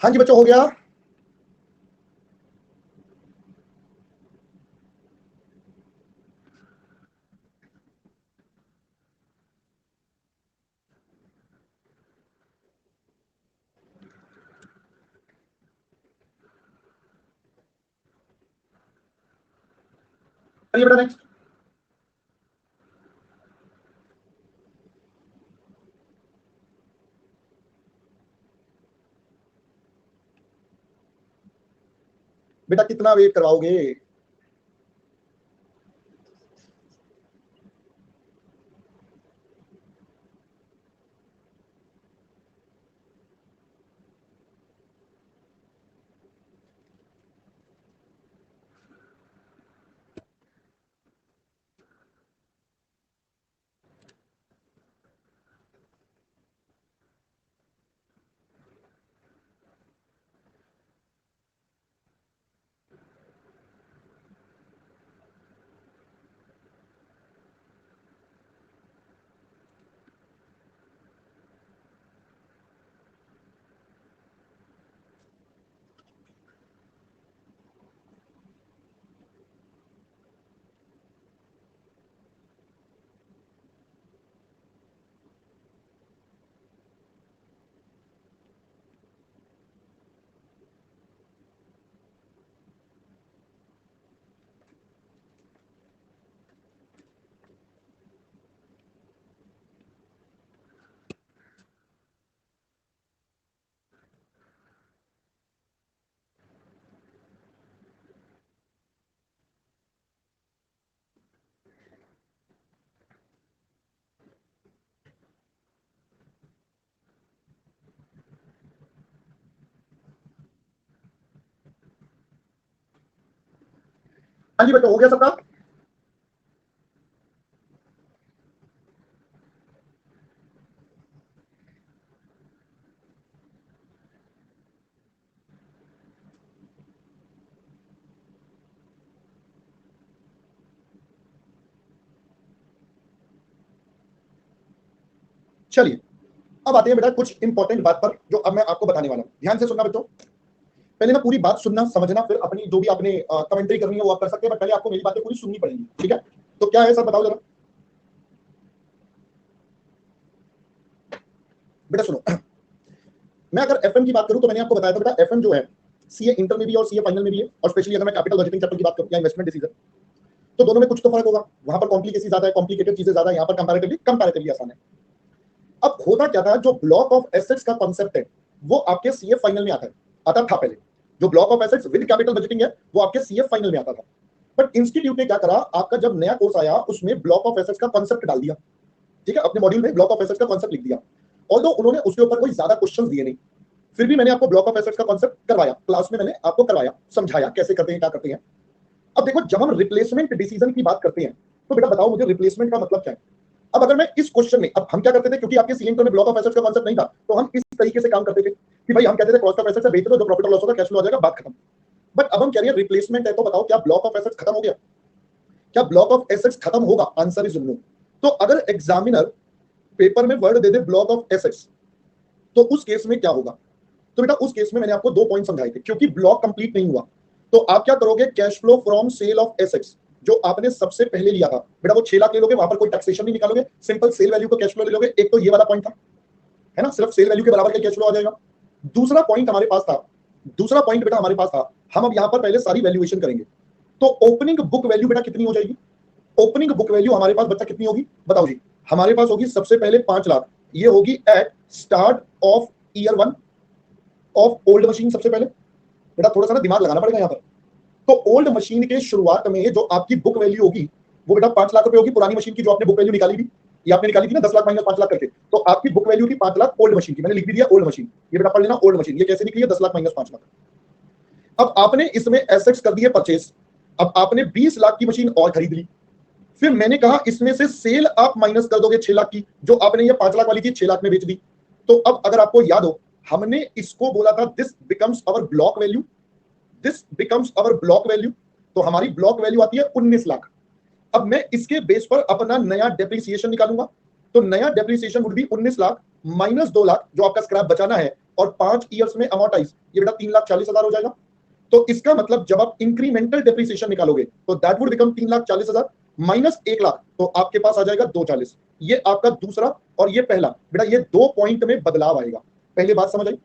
Speaker 1: हाँ जी बच्चों हो गया। चलिए बेटा नेक्स्ट। बेटा कितना वेट करवाओगे? हाँ जी बेटा, हो गया सबका? चलिए, अब आते हैं बेटा कुछ इंपॉर्टेंट बात पर जो अब मैं आपको बताने वाला हूं। ध्यान से सुनना बच्चों। पहले ना पूरी बात सुनना, समझना, फिर अपनी जो भी आपने कमेंट्री करनी है वो आप कर सकते हैं, बट पहले आपको मेरी बातें पूरी सुननी पड़ेंगी, ठीक है? तो क्या है सर, बताओ जरा बेटा। सुनो, मैं अगर एफएम की बात करूं तो मैंने आपको बताया था बेटा, एफएम जो है सीए इंटर में भी है और सीए फाइनल में भी है, और स्पेशली अगर मैं कैपिटल बजटिंग चैप्टर की बात करूं या इन्वेस्टमेंट डिसीजन, तो दोनों में कुछ तो फर्क होगा। वहां पर कॉम्प्लिकेसी ज्यादा है, कॉम्प्लिकेटेड चीजें ज्यादा है, यहाँ पर कंपैरेटिवली आसान है। अब होता क्या था, जो ब्लॉक ऑफ एसेट्स का कॉन्सेप्ट है वो आपके सीए फाइनल में आता था पहले। जो block of assets with capital budgeting है वो आपके सीए फाइनल में आता था। बट इंस्टीट्यूट ने क्या करा, आपका जब नया कोर्स आया उसमें ब्लॉक ऑफ एसेट्स का कॉन्सेप्ट डाल दिया, ठीक है? अपने मॉड्यूल में ब्लॉक ऑफ एसेट्स का कॉन्सेप्ट लिख दिया। ऑल्दो उन्होंने उसके ऊपर कोई ज्यादा क्वेश्चन दिए नहीं, फिर भी मैंने आपको ब्लॉक ऑफ एसेट्स का कॉन्सेप्ट करवाया, क्लास में मैंने आपको करवाया, समझाया कैसे करते हैं, क्या करते हैं। अब देखो, जब हम रिप्लेसमेंट डिसीजन की बात करते हैं तो बेटा बताओ मुझे, रिप्लेसमेंट का मतलब क्या है? अब अगर मैं इस क्वेश्चन में, अब हम क्या करते थे, क्योंकि आपके सीएम में ब्लॉक ऑफ एसेट्स का कॉन्सेप्ट नहीं था, तो हम इस तरीके से काम करते थे कि भाई हम कहते थे कॉस्ट ऑफ एसेट्स है, बेच दो, जो प्रॉफिट और लॉस होगा कैश फ्लो आ जाएगा, बात खत्म। बट अब हम कह रहे हैं रिप्लेसमेंट है, तो बताओ क्या ब्लॉक ऑफ एसेट्स खत्म हो गया? क्या ब्लॉक ऑफ एसेट्स खत्म होगा? Answer is no. तो अगर एग्जामिनर पेपर में वर्ड दे दे ब्लॉक ऑफ एसेट्स, तो उस केस में क्या होगा? तो बेटा उस केस में मैंने आपको 2 पॉइंट समझाए थे, क्योंकि ब्लॉक कंप्लीट नहीं हुआ तो आप क्या करोगे, cash flow from sale of assets जो आपने सबसे पहले लिया था बेटा, वो 6 लाख ले लोगे, वहां पर कोई टैक्सेशन नहीं निकालोगे, सिंपल सेल वैल्यू को कैश फ्लो ले लोगे। एक तो ये वाला पॉइंट था, है ना, सिर्फ सेल वैल्यू के बराबर का कैश फ्लो आ जाएगा। दूसरा पॉइंट हमारे पास था, दूसरा पॉइंट बेटा हमारे पास था, हम अब यहां पर पहले सारी वैल्यूएशन करेंगे। तो ओपनिंग बुक वैल्यू बेटा कितनी हो जाएगी? ओपनिंग बुक वैल्यू हमारे पास बच्चा कितनी होगी, बताओ जी? हमारे पास होगी सबसे पहले 5 लाख, ये होगी at start of year 1 of old machine. सबसे पहले बेटा थोड़ा सा ना दिमाग लगाना पड़ेगा यहाँ पर। तो ओल्ड मशीन के शुरुआत में जो आपकी बुक वैल्यू होगी वो बेटा 5 लाख रुपए होगी, पुरानी मशीन की जो आपने बुक वैल्यू निकाली थी, ये आपने निकाली थी ना 10 लाख माइनस 5 लाख करके, तो आपकी बुक वैल्यू की 5 लाख ओल्ड मशीन की, मैंने लिख भी दिया ओल्ड मशीन, ये बेटा पढ़ लेना ओल्ड मशीन, ये कैसे निकली है 10 लाख माइनस 5 लाख। अब आपने इसमें एसेट्स कर दिए परचेस, अब आपने 20 लाख की मशीन और खरीद ली, फिर मैंने कहा इसमें से सेल आप माइनस कर दोगे 6 लाख की, जो आपने ये 5 लाख वाली थी 6 लाख में बेच दी। तो अब अगर आपको याद हो, हमने इसको बोला था this becomes our block value, this becomes our block value. तो हमारी ब्लॉक वैल्यू आती है 19 लाख। अब मैं इसके बेस पर अपना नया डेप्रिसिएशन निकालूंगा, तो नया depreciation would be 19 lakh minus 2 lakh जो आपका स्क्रैप बचाना है, और 5 ईयर्स में अमोर्टाइज, ये बेटा 3,40,000 हो जाएगा। तो इसका मतलब जब आप इंक्रीमेंटल डेप्रिसिएशन निकालोगे तो that would become 3,40,000 minus 1 lakh, तो आपके पास आ जाएगा 240। ये आपका दूसरा और ये पहला बेटा, ये 2 पॉइंट में बदलाव आएगा। पहले बात समझ आई?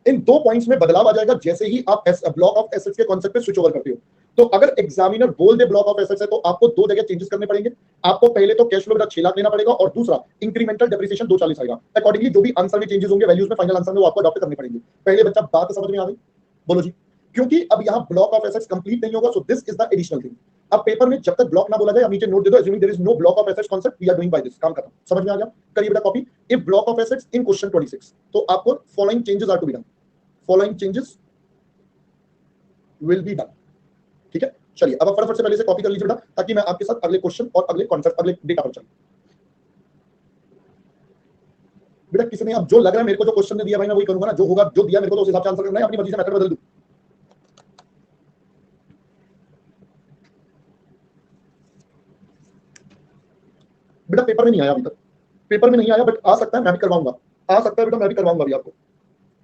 Speaker 1: इन 2 पॉइंट्स में बदलाव आ जाएगा जैसे ही आप ब्लॉक ऑफ एसेट्स के कॉन्सेप्ट पे स्विच ओवर करते हो। तो अगर एग्जामिनर बोल दे ब्लॉक ऑफ एसेट्स है तो आपको 2 जगह चेंजेस करने पड़ेंगे। आपको पहले तो कैश फ्लो बेटा 6 लाख लेना पड़ेगा, और दूसरा इंक्रीमेंटल डेप्रिसिएशन 240 आएगा। अकॉर्डिंगली जो भी आंसर में चेंजेस होंगे वैल्यूज में, फाइनल आंसर में, वो आपको अडॉप्ट करने पड़ेंगे। पहले बच्चा बात समझ में आ गई? बोलो जी। क्योंकि अब यहाँ ब्लॉक ऑफ एसेट्स कंप्लीट नहीं होगा, सो this is the additional thing. अब पेपर में जब तक ब्लॉक ना बोला जाए, अब नीचे नोट दे दो, assuming there is no block of assets concept, we are doing by this, काम खत्म। समझ में आ गया? करिए बेटा copy, if block of assets in question 26, तो आपको following changes are to be done, following changes will be done, ठीक है? चलिए अब फटाफट से पहले से कॉपी कर लीजिए बेटा, ताकि मैं आपके साथ अगले क्वेश्चन और अगले कॉन्सेप्ट, अगले डेटा पर चलूं। बेटा किसने, अब जो लग रहा है मेरे को, जो क्वेश्चन ने दिया भाई मैं वही करूंगा ना, जो होगा, जो दिया मेरे को तो उस हिसाब से आंसर करना है, अपनी मर्जी से मेथड बदल दूं। बेटा पेपर में नहीं आया अभी तक, पेपर में नहीं आया, बट आ सकता है, मैं भी करवाऊंगा, आ सकता है बेटा, मैं भी करवाऊंगा अभी आपको,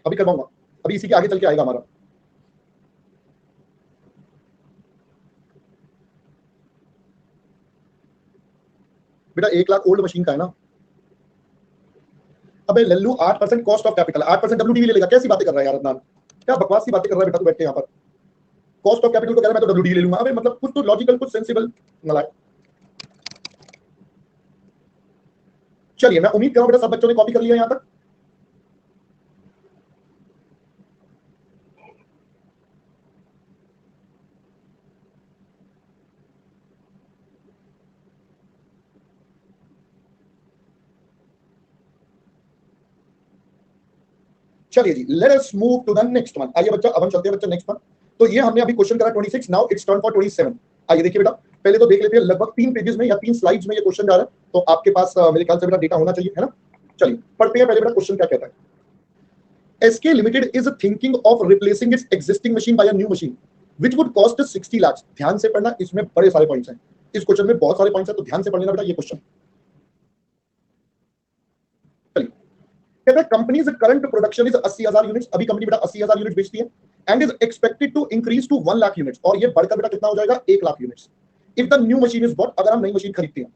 Speaker 1: अभी करवाऊंगा, अभी इसी के आगे चल के आएगा हमारा। बेटा 1 लाख ओल्ड मशीन का है ना। अबे लल्लू 8% कॉस्ट ऑफ कैपिटल, 8% डब्ल्यूटीवी ले लेगा, कैसी बातें कर रहा है यार अदनान, क्या बकवास सी बातें कर रहा है बेटा तू बैठ के यहाँ पर। कॉस्ट ऑफ कैपिटल को कह रहा है मैं तो डब्ल्यूटीवी ले लूंगा, अबे मतलब कुछ तो लॉजिकल, कुछ सेंसिबल नलायक। चलिए मैं उम्मीद कर रहा हूं बेटा सब बच्चों ने कॉपी कर लिया यहाँ तक। चलिए जी, let us move to the next one. आइए बच्चा, अब हम चलते हैं बच्चा नेक्स्ट वन। तो ये हमने अभी क्वेश्चन करा 26, नाउ इट्स टर्न फॉर 27। आइए देखिए बेटा, पहले तो देख लेते हैं, लगभग 3 पेजेस में या 3 स्लाइड्स में ये क्वेश्चन जा रहा है, तो आपके पास मेरे ख्याल से बेटा डेटा होना चाहिए, है ना। चलिए पढ़ते हैं पहले बेटा क्वेश्चन क्या कहता है। SK Limited is thinking of replacing its existing machine by a new machine which would cost 60 lakhs। ध्यान से पढ़ना, इसमें बड़े सारे पॉइंट्स हैं, इस क्वेश्चन में बहुत सारे पॉइंट्स हैं, तो ध्यान से पढ़ लेना बेटा ये क्वेश्चन। चलिए कहता है company's current production is 80,000 units, अभी कंपनी बेटा 80,000 यूनिट बेचती है, and is expected to increase to 1 lakh units, और ये बढ़कर बेटा कितना हो जाएगा 1 lakh units if the new machine is bought, अगर हम नई मशीन खरीदते हैं।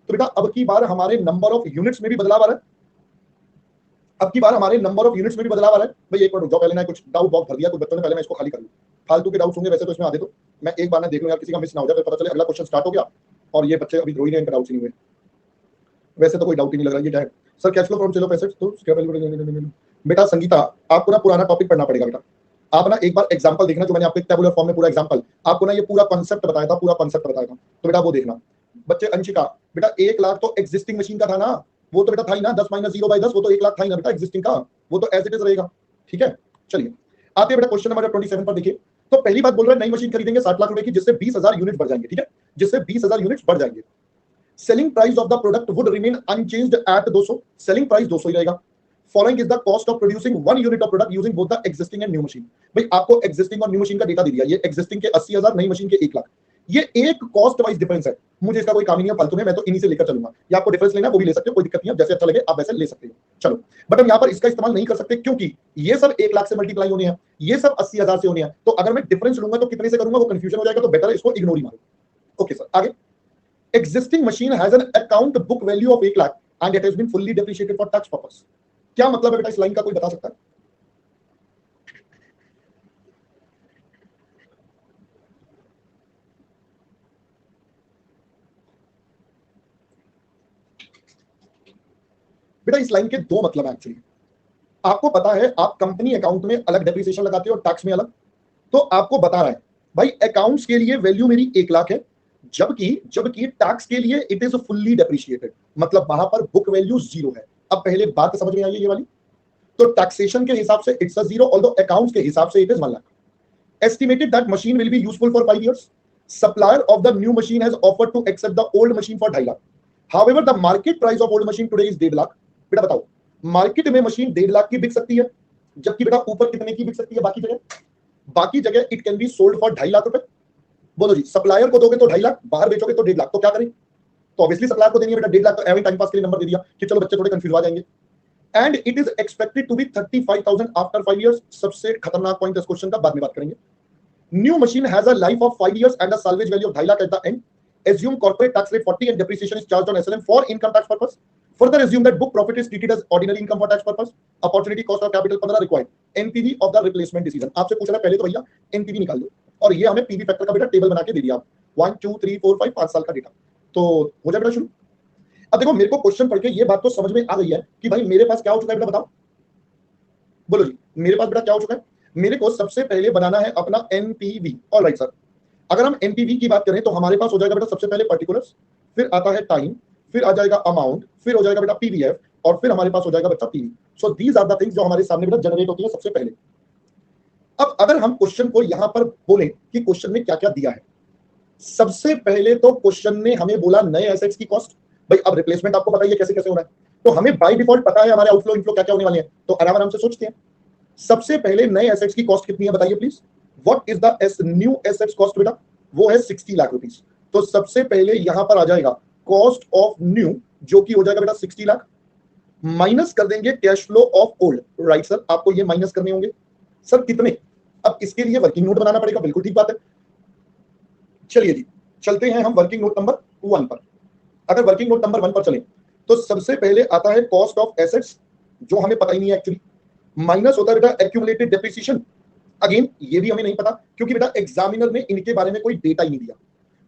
Speaker 1: तो बेटा अब की बार हमारे नंबर ऑफ यूनिट्स में भी बदलाव आ रहा है, अब की बार हमारे नंबर ऑफ यूनिट्स में भी बदलाव आ रहा है। भाई एक मिनट रुक जाओ, पहले ना कुछ डाउट बॉक्स भर दिया कुछ बच्चों ने, पहले मैं इसको खाली कर लूं, फालतू के डाउट्स होंगे वैसे तो इसमें आधे, तो मैं एक बार ना देख लूं यार, किसी का मिस ना हो जाए, पता चले अगला क्वेश्चन स्टार्ट हो गया और ये बच्चे अभी रो ही नहीं, डाउट्स नहीं हुए। वैसे तो कोई डाउट ही नहीं लग रहा है, ये क्या है sir, cash flow from sale of assets, तो बेटा संगीता आपको ना पुराना टॉपिक पढ़ना पड़ेगा बेटा, आप ना एक बार एग्जांपल देखना, जो मैंने आपको टेबुलर फॉर्म में पूरा एग्जांपल आपको ना ये पूरा कॉन्सेप्ट बताया था, पूरा कॉन्सेप्ट बताया था, तो बेटा वो देखना। बच्चे अंशिका बेटा 1 लाख तो एग्जिस्टिंग मशीन का था ना, वो तो बेटा था ही ना, 10 - 0/10 वो तो 1 लाख था ही ना बेटा एग्जिस्टिंग का, वो तो एज इट इज रहेगा, ठीक है। चलिए आते हैं बेटा क्वेश्चन नंबर 27 पर देखिए। तो पहली बात बोल रहा है नई मशीन खरीदेंगे 60 लाख रुपए की, जिससे 20,000 यूनिट बढ़ जाएंगे, ठीक है, जिससे 20,000 यूनिट्स बढ़ जाएंगे। Selling price of the product would remain unchanged at 200, selling price 200 ही रहेगा। Following is the cost of producing 1 unit of product using both the existing and new machine. भाई आपको एक्जिस्टिंग और न्यू मशीन का डेटा दे दिया, ये एक्जिस्टिंग के 80,000, नई मशीन के 1 लाख, ये एक कॉस्ट वाइज डिफरेंस है, मुझे इसका कोई काम नहीं है फालतू में, मैं तो इन्हीं से लेकर चलूंगा, या आपको डिफरेंस लेना वो भी ले सकते हो, कोई दिक्कत नहीं है, जैसे अच्छा लगे आप वैसे ले सकते हो। चलो बट हम यहाँ पर इसका इस्तेमाल नहीं कर सकते, क्योंकि ये सब 1 लाख से मल्टीप्लाई होने हैं, ये सब 80,000 से होने हैं, तो अगर मैं डिफरेंस लूंगा तो कितने से करूंगा वो कंफ्यूजन हो जाएगा, तो बेटर है इसको इग्नोर ही मारो। ओके सर आगे। Existing machine has an account book value of 1 lakh and it has been fully depreciated for tax purpose। क्या मतलब है बेटा इस लाइन का, कोई बता सकता है? बेटा इस लाइन के दो मतलब है एक्चुअली। आपको पता है आप कंपनी अकाउंट में अलग डेप्रिसिएशन लगाते हो और टैक्स में अलग, तो आपको बता रहा है भाई अकाउंट्स के लिए वैल्यू मेरी 1 लाख है, जबकि टैक्स के लिए इट इज फुल्ली डेप्रिशिएटेड, मतलब वहां पर बुक वैल्यू 0 है। अब पहले बात समझ में आई है ये वाली, तो टैक्सेशन के हिसाब से इट्स अ 0, ऑल्दो अकाउंट्स के हिसाब से it is 1 lakh. Estimated that machine will be useful for 5 years। Supplier of the new machine has offered to accept the old machine for 2.5 lakh. However the market price of old machine today is 1.5 lakh. बेटा बताओ मार्केट में मशीन 1.5 लाख की बिक सकती है, जबकि बेटा ऊपर कितने की बिक सकती है बाकी जगह it can be sold for 2.5 lakh रुपए। बोलो जी, सप्लायर को दोगे तो 2.5 लाख, बाहर बेचोगे तो 1.5 लाख, तो क्या करें? तो ऑब्वियसली सप्लायर को देनी है बेटा 1.5 लाख, तो एवरी टाइम पास के लिए नंबर दे दिया कि चलो बच्चे थोड़े कंफ्यूज आ जाएंगे। And it is expected to be 35,000 after 5 years। सबसे खतरनाक पॉइंट इस क्वेश्चन का बाद में बात करेंगे। New machine has a life of 5 years and a salvage value of 2.5 lakh eight the and. Assume corporate tax rate 40 and depreciation is charged on SLM for income tax purpose. Further assume that book profit is treated as ordinary income for tax purpose. Opportunity cost of capital 15 required. NPV of the replacement decision। आपसे पूछ रहा है पहले तो भैया NPV निकाल दो, और ये हमें PV फैक्टर का बेटा टेबल बना के दे दिया, 1 2 3 4 5 5 साल का डेटा, तो हो जाए बेटा शुरू। अब देखो मेरे को क्वेश्चन पढ़ के ये बात तो समझ में आ गई है कि भाई मेरे पास क्या हो चुका है बेटा, बताओ बोलो जी, मेरे पास बेटा क्या हो चुका है? मेरे को सबसे पहले बनाना है अपना NPV। ऑलराइट सर, अगर हम NPV की बात करें तो हमारे पास हो जाएगा बेटा सबसे पहले पर्टिकुलर्स, फिर आता है टाइम, फिर आ जाएगा अमाउंट, फिर हो जाएगा बेटा PVF, और फिर हमारे पास हो जाएगा बच्चा PV। So these are the things जो हमारे सामने बेटा जनरेट होती है सबसे पहले। अब अगर हम क्वेश्चन को यहां पर बोले कि क्वेश्चन में क्या क्या दिया है, सबसे पहले तो क्वेश्चन ने हमें बोला नए एसेट्स की कॉस्ट। भाई अब रिप्लेसमेंट आपको बताइए कैसे कैसे हो रहा है, तो हमें बाय डिफॉल्ट पता है हमारे आउटफ्लो इनफ्लो क्या क्या होने वाले हैं, तो आराम आराम से सोचते हैं। सबसे पहले नए एसेट्स की कॉस्ट कितनी है बताइए please, what is the new assets cost बेटा, वो है 60 लाख रुपीस। तो सबसे पहले यहां पर आ जाएगा कॉस्ट ऑफ न्यू, जो कि हो जाएगा बेटा 60 लाख, माइनस कर देंगे cash flow of old. Right sir, आपको ये माइनस करने होंगे सर कितने, अब इसके लिए वर्किंग नोट बनाना पड़ेगा, बिल्कुल ठीक बात है। चलिए जी चलते हैं हम वर्किंग नोट नंबर 1 पर। अगर वर्किंग नोट नंबर 1 पर चलें तो सबसे पहले आता है कॉस्ट ऑफ एसेट्स, जो हमें पता ही नहीं है एक्चुअली, माइनस होता है बेटा एक्यूमुलेटेड डेप्रिसिएशन। अगेन ये भी हमें नहीं पता, क्योंकि बेटा एग्जामिनर ने इनके बारे में कोई डेटा ही नहीं दिया,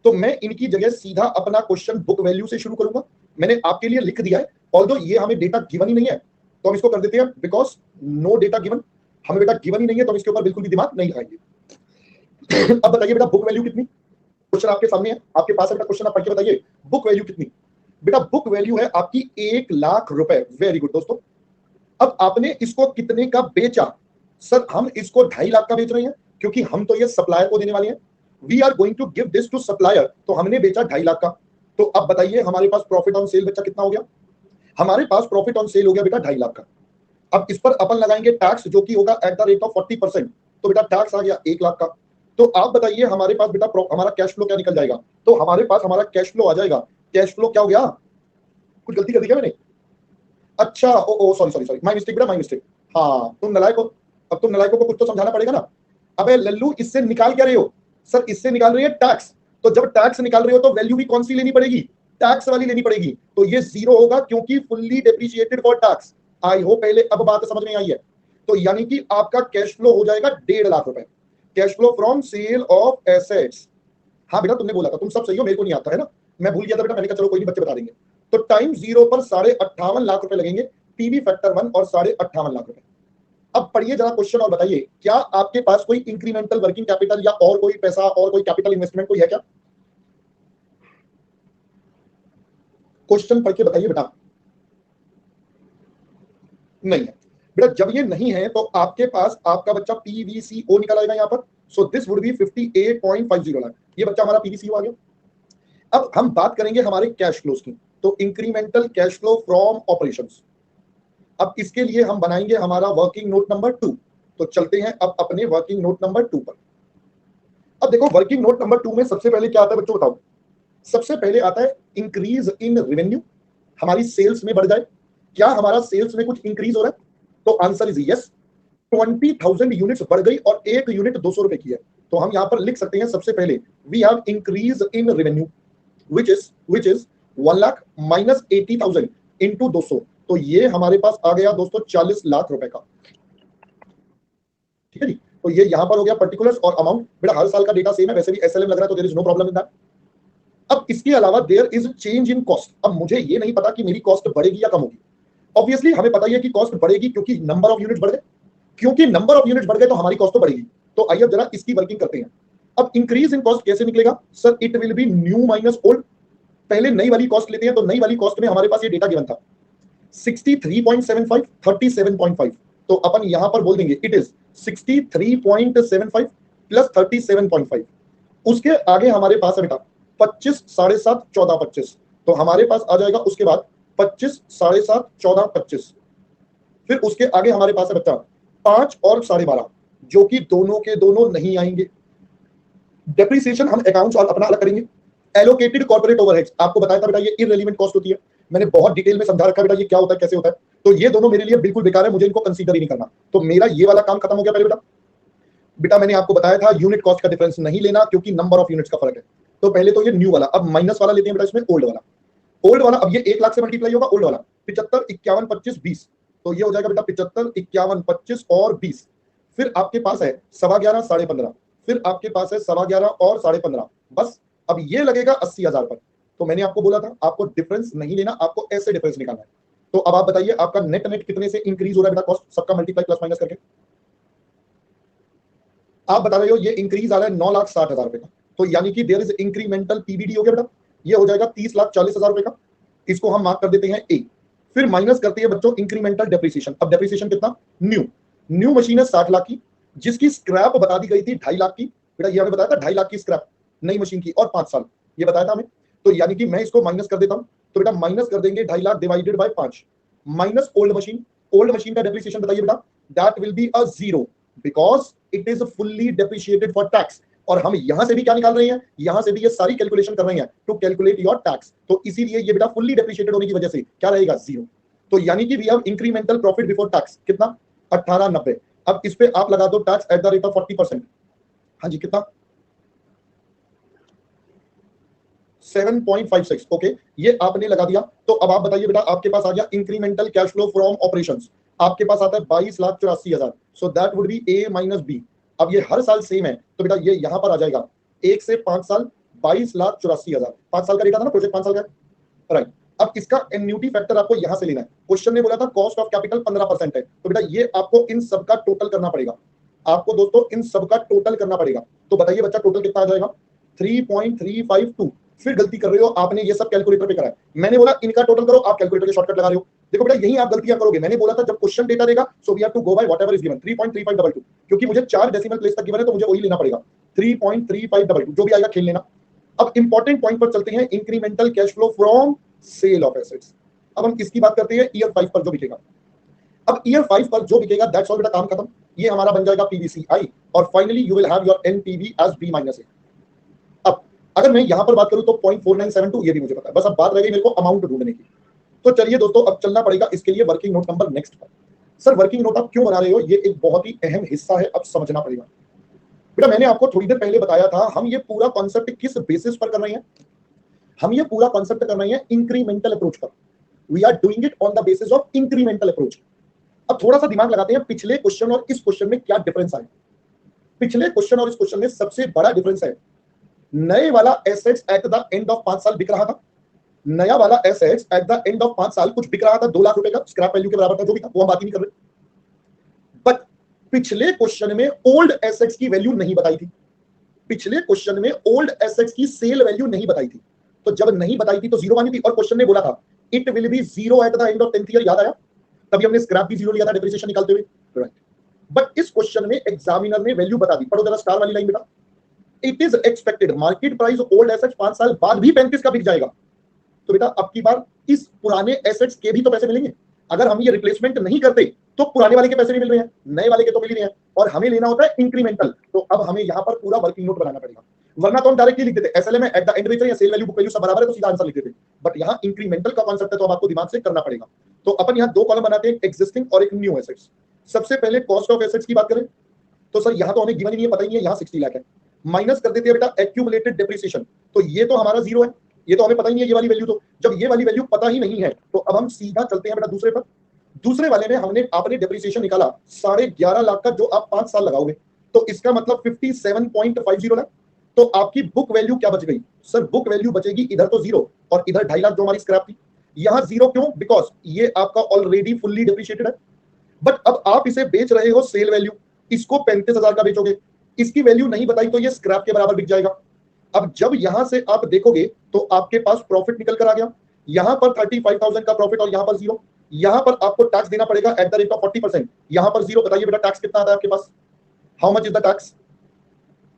Speaker 1: तो मैं इनकी जगह सीधा अपना क्वेश्चन बुक वैल्यू से शुरू करूंगा। मैंने आपके लिए लिख दिया है, ऑल्दो ये हमें डेटा गिवन ही नहीं है, तो हम इसको कर देते हैं बिकॉज नो डेटा गिवन। हमें बेटा गिवन ही नहीं है तो हम इसके ऊपर बिल्कुल भी दिमाग नहीं लगाएंगे। अब बताइए बेटा बुक वैल्यू कितनी, क्वेश्चन आपके सामने है, आपके पास है बेटा क्वेश्चन, आप पढ़ के बताइए बुक वैल्यू कितनी। बेटा बुक वैल्यू है आपकी 1 लाख रुपए। वेरी गुड दोस्तों। अब आपने इसको कितने का बेचा? सर हम इसको 2.5 लाख का बेच रहे हैं, क्योंकि हम तो ये सप्लायर को देने वाले हैं, we are going to give this to supplier, तो हमने बेचा 2.5 लाख का। तो अब बताइए हमारे पास प्रॉफिट ऑन सेल बच्चा कितना हो गया? हमारे पास प्रॉफिट ऑन सेल हो गया बेटा 2.5 लाख का। अब इस पर अपन लगाएंगे टैक्स जो कि होगा एट द रेट ऑफ 40%, तो बेटा टैक्स आ गया 1 लाख का। तो आप बताइए हमारे पास बेटा हमारा कैश फ्लो क्या निकल जाएगा? तो हमारे पास हमारा कैश फ्लो आ जाएगा। कैश फ्लो क्या हो गया? कुछ गलती कर दी क्या मैंने? अच्छा oh sorry sorry sorry, my mistake बेटा, माय मिस्टेक। हाँ तुम नलायक हो, अब तुम नलायकों को कुछ तो समझाना पड़ेगा ना। अबे लल्लू इससे निकाल क्या रहे हो? सर इससे निकाल रही है टैक्स। तो जब टैक्स निकाल रहे हो तो वैल्यू भी कौन सी लेनी पड़ेगी? टैक्स वाली लेनी पड़ेगी। तो ये 0 होगा क्योंकि fully depreciated for tax. I hope पहले अब बात समझ में आई है। तो यानी कि आपका कैश फ्लो हो जाएगा 1.5 लाख रुपए, cash flow from sale of assets. हाँ बेटा तुमने बोला था, तुम सब सही हो, मेरे को नहीं आता है ना, मैं भूल गया था बेटा, मैंने कहा चलो कोई नहीं बच्चे बता देंगे। तो टाइम 0 पर 58.5 लाख रुपए लगेंगे, पीवी फैक्टर 1 और 58.5 लाख रुपए। अब पढ़िए जरा क्वेश्चन और बताइए, क्या आपके पास कोई इंक्रीमेंटल वर्किंग कैपिटल या और कोई पैसा और कोई कैपिटल इन्वेस्टमेंट कोई है क्या? क्वेश्चन पढ़ के बताइए बेटा। नहीं है बेटा, जब ये नहीं है तो आपके पास आपका बच्चा पीवीसीओ निकल आएगा यहाँ पर। So this would be 58.50 lakh, ये बच्चा हमारा पीवीसीओ आ गया। अब हम बात करेंगे हमारे कैश फ्लोज की, तो incremental cash flow from operations. अब इसके लिए हम बनाएंगे हमारा वर्किंग नोट नंबर 2। तो चलते हैं अब अपने वर्किंग नोट नंबर 2 पर। अब देखो वर्किंग नोट नंबर 2 में सबसे पहले क्या आता है बच्चों बताओ? सबसे पहले आता है इंक्रीज इन रेवेन्यू, हमारी सेल्स में बढ़ जाए। क्या हमारा सेल्स में कुछ इंक्रीज हो रहा है? तो आंसर इज यस, 20,000 यूनिट्स बढ़ गई और एक यूनिट 200 रुपए की है। तो हम यहां पर लिख सकते हैं सबसे पहले we have increase in revenue which is 1 lakh minus 80,000 into 200, तो ये हमारे पास आ गया दोस्तों 40 लाख रुपए का। ठीक है जी, तो ये यहां पर हो गया पर्टिकुलर्स और अमाउंट। बेटा हर साल का डेटा सेम है, वैसे भी एसएलएम लग रहा है, तो there is no problem in that. अब इसके अलावा there is change in cost. अब मुझे ये नहीं पता कि मेरी कॉस्ट बढ़ेगी या कम होगी। ऑब्वियसली हमें पता है कि कॉस्ट बढ़ेगी क्योंकि नंबर ऑफ यूनिट्स बढ़ गए, क्योंकि नंबर ऑफ यूनिट्स बढ़ गए तो हमारी कॉस्ट तो बढ़ेगी। तो आइए जरा इसकी वर्किंग करते हैं। अब इंक्रीज इन कॉस्ट कैसे निकलेगा? Sir it will B new minus old. पहले नई वाली कॉस्ट लेते हैं, तो नई वाली कॉस्ट में हमारे पास ये डेटा गिवन था 63.75 37.5, तो अपन यहां पर बोल देंगे इट इज 63.75 प्लस 37.5। उसके आगे हमारे पास है बेटा 25 7.5 14 25, तो हमारे पास आ जाएगा उसके बाद 25 7.5 14 25। फिर उसके आगे हमारे पास है बच्चा 5 और 12.5, जो कि दोनों के दोनों नहीं आएंगे। डेप्रिसिएशन हम अकाउंट्स और अपना अलग करेंगे। एलोकेटेड कॉर्पोरेट ओवरहेड्स आपको बताया था बेटा ये इररिलेवेंट कॉस्ट होती है, मैंने बहुत डिटेल में समझा रखा है बेटा ये क्या होता है कैसे होता है। तो ये दोनों मेरे लिए बिल्कुल बेकार है, मुझे इनको कंसीडर ही नहीं करना। तो मेरा ये वाला काम खत्म हो गया पहले बेटा। बेटा मैंने आपको बताया था यूनिट कॉस्ट का डिफरेंस नहीं लेना क्योंकि नंबर ऑफ यूनिट्स का फर्क है। तो पहले तो ये न्यू वाला, अब माइनस वाला लेते हैं बेटा, इसमें ओल्ड वाला। ओल्ड वाला अब ये 1 लाख से मल्टीप्लाई होगा, ओल्ड वाला 75 51 25 20, तो ये हो जाएगा बेटा 75 51 25 और 20। फिर आपके पास है 11.25 15.5, फिर आपके पास है 11.25 और 15.5, बस। अब ये लगेगा 80,000 पर। तो मैंने आपको बोला था आपको डिफरेंस नहीं लेना, आपको ऐसे डिफरेंस निकालना है। तो अब आप बताइए आपका नेट नेट कितने से इंक्रीज हो रहा है बेटा कॉस्ट, सबका मल्टीप्लाई प्लस माइनस करके। आप बता रहे हो ये इंक्रीज आ रहा है 9,60,000 रुपए का, तो यानी कि देयर इज इंक्रीमेंटल पीबीडी हो गया बेटा, ये हो जाएगा 30,40,000 रुपए का। इसको हम मार्क कर देते हैं ए। फिर माइनस करते हैं बच्चों इंक्रीमेंटल डेप्रिसिएशन। अब डेप्रिसिएशन कितना? न्यू मशीन है 60 लाख की, जिसकी स्क्रैप बता दी गई थी 2.5 लाख की। बेटा ये हमें बताया था 2.5 लाख की स्क्रैप नई मशीन की और 5 साल, ये बताया था हमें। तो यानी कि मैं इसको माइनस कर देता हूं, तो बेटा माइनस कर देंगे 2.5 lakh divided by 5 minus old machine. Old machine का डेप्रिसिएशन बताइए बेटा, that will be a 0 because it is fully depreciated for tax. और हम यहां से भी क्या निकाल रहे हैं, यहां से भी ये सारी कैलकुलेशन कर रहे हैं टू कैलकुलेट योर टैक्स, तो इसीलिए ये बेटा फुल्ली डेप्रिशिएटेड होने की वजह से क्या रहेगा 0। तो यानी कि we have incremental profit before tax कितना 1890। अब इस पे आप लगा दो tax at the rate of 40%। हाँ जी कितना 7.56, ओके ये आपने लगा दिया। तो अब आप बताइए बेटा आपके पास आ गया incremental cash flow from operations, आपके पास आता है 22,84,000, so that would be a minus B. अब ये हर साल सेम है, तो बेटा ये यहां पर आ जाएगा 1 से 5 साल 22,84,000, 5 साल का डेटा था ना, प्रोजेक्ट 5 साल का है, राइट। अब इसका एन्युटी फैक्टर आपको यहां से लेना है। क्वेश्चन ने बोला था कॉस्ट ऑफ कैपिटल 15% है, तो बेटा ये आपको इन सबका टोटल करना पड़ेगा, आपको दोस्तों इन सबका टोटल करना पड़ेगा। तो बताइए बच्चा टोटल कितना आ जाएगा 3.352। फिर गलती कर रहे हो आपने, ये सब कैलकुलेटर पे करा है, मैंने बोला इनका टोटल करो, आप कैलकुलेटर के शॉर्टकट लगा रहे हो। देखो बेटा यही आप गलतियां करोगे, मैंने बोला था जब क्वेश्चन डेटा देगा so we have to go by whatever is given 3.3522, क्योंकि मुझे 4 डेसिमल प्लेस तक गिवन है तो मुझे वही लेना पड़ेगा। 3.3522 जो भी आएगा खेल लेना। अब इंपॉर्टेंट पॉइंट पर चलते हैं, incremental cash flow from sale of assets. अब हम इसकी बात करते हैं ईयर 5 पर जो बिकेगा। अब ईयर 5 पर जो बिकेगा दैट्स ऑल, बेटा काम खत्म। ये हमारा बन जाएगा पीवीसीआई और finally you will have your NPV as B minus A. अब अगर मैं यहां पर बात करूं तो 0.4972 ये भी मुझे पता है, बस अब बात रह गई मेरे को अमाउंट ढूंढने की। तो चलिए दोस्तों अब चलना पड़ेगा इसके लिए वर्किंग नोट नंबर नेक्स्ट पर। सर वर्किंग नोट आप क्यों बना रहे हो, ये एक बहुत ही अहम हिस्सा है, अब समझना पड़ेगा। बेटा मैंने आपको थोड़ी देर पहले बताया था हम ये पूरा कॉन्सेप्ट किस बेसिस पर कर रहे हैं। हम ये पूरा कॉन्सेप्ट कर रहे हैं इंक्रीमेंटल अप्रोच पर। We are doing it on the basis of incremental approach. अब थोड़ा सा दिमाग लगाते हैं पिछले क्वेश्चन और इस क्वेश्चन में क्या डिफरेंस आया। पिछले क्वेश्चन और इस क्वेश्चन में सबसे बड़ा डिफरेंस है, नए वाला assets eight the end of 5 साल बिक रहा था, नया वाला assets eight the end of 5 साल कुछ बिक रहा था 2 लाख रुपए का, स्क्रैप वैल्यू के बराबर था, जो भी था वो हम बात ही नहीं कर रहे। बट पिछले क्वेश्चन में ओल्ड एसेट्स की वैल्यू नहीं बताई थी। पिछले क्वेश्चन में ओल्ड एसेट्स की सेल वैल्यू नहीं बताई थी। तो जब नहीं बताई थी तो जीरो मानी थी और क्वेश्चन ने बोला था it will B zero eight the end of 10th year, याद आया? तभी हमने स्क्रैप भी जीरो लिया था डेप्रिसिएशन निकालते हुए, राइट। बट इस क्वेश्चन में एग्जामिनर ने वैल्यू बता दी, पढ़ो जरा स्टार वाली लाइन बेटा। It is expected market price old assets 5 साल बाद भी 35 का बिक जाएगा। तो बेटा अब की बार इस पुराने एसेट्स के भी तो पैसे मिलेंगे। अगर हम ये रिप्लेसमेंट नहीं करते तो पुराने वाले के पैसे भी मिल रहे हैं, नए वाले के तो मिल ही रहे हैं, और हमें लेना होता है इंक्रीमेंटल। तो अब हमें यहाँ पर पूरा वर्किंग नोट बनाना पड़ेगा, वरना तो हम डायरेक्टली लिख देते एसएलए में एट द एंड या सेल वैल्यू बुक वैल्यू सब बराबर है तो सीधा आंसर लिख देते। बट यहाँ इंक्रीमेंटल का कॉन्सेप्ट है तो अब आपको दिमाग से करना पड़ेगा। तो अपन यहाँ 2 कॉलम बनाते हैं, एक्जिस्टिंग और एक न्यू एसेट्स। सबसे पहले कॉस्ट ऑफ एसेट्स की बात करें तो सर यहाँ तो हमें गिवन ही नहीं है, पता ही नहीं है, यहाँ 60 लाख है। माइनस कर देते हैं बेटा एक्यूमुलेटेड डेप्रिसिएशन, तो ये तो हमारा जीरो है, ये तो हमें पता ही नहीं है ये वाली वैल्यू। तो जब ये वाली वैल्यू पता ही नहीं है तो अब हम सीधा चलते हैं बेटा दूसरे पर। दूसरे वाले में हमने आपने डेप्रिसिएशन निकाला 11.5 लाख का जो आप 5 साल लगाओगे, तो इसका मतलब 57.50 लाख। तो आपकी बुक वैल्यू क्या बच गई सर? बुक वैल्यू बचेगी इधर तो जीरो और इधर 2.5 लाख जो हमारी स्क्रैप थी। यहां जीरो क्यों? बिकॉज ये आपका ऑलरेडी फुल्ली डेप्रिशिएटेड है। बट अब आप इसे बेच रहे हो सेल वैल्यू, इसको 35,000 का बेचोगे, इसकी वैल्यू नहीं बताई तो ये स्क्रैप के बराबर बिक जाएगा। अब जब यहां से आप देखोगे तो आपके पास प्रॉफिट निकल कर आ गया, यहां पर 35,000 का प्रॉफिट और यहां पर जीरो। यहां पर आपको टैक्स देना पड़ेगा एट द रेट ऑफ 40%, यहां पर जीरो। बताइए बेटा टैक्स कितना आता है आपके पास? How much is the tax?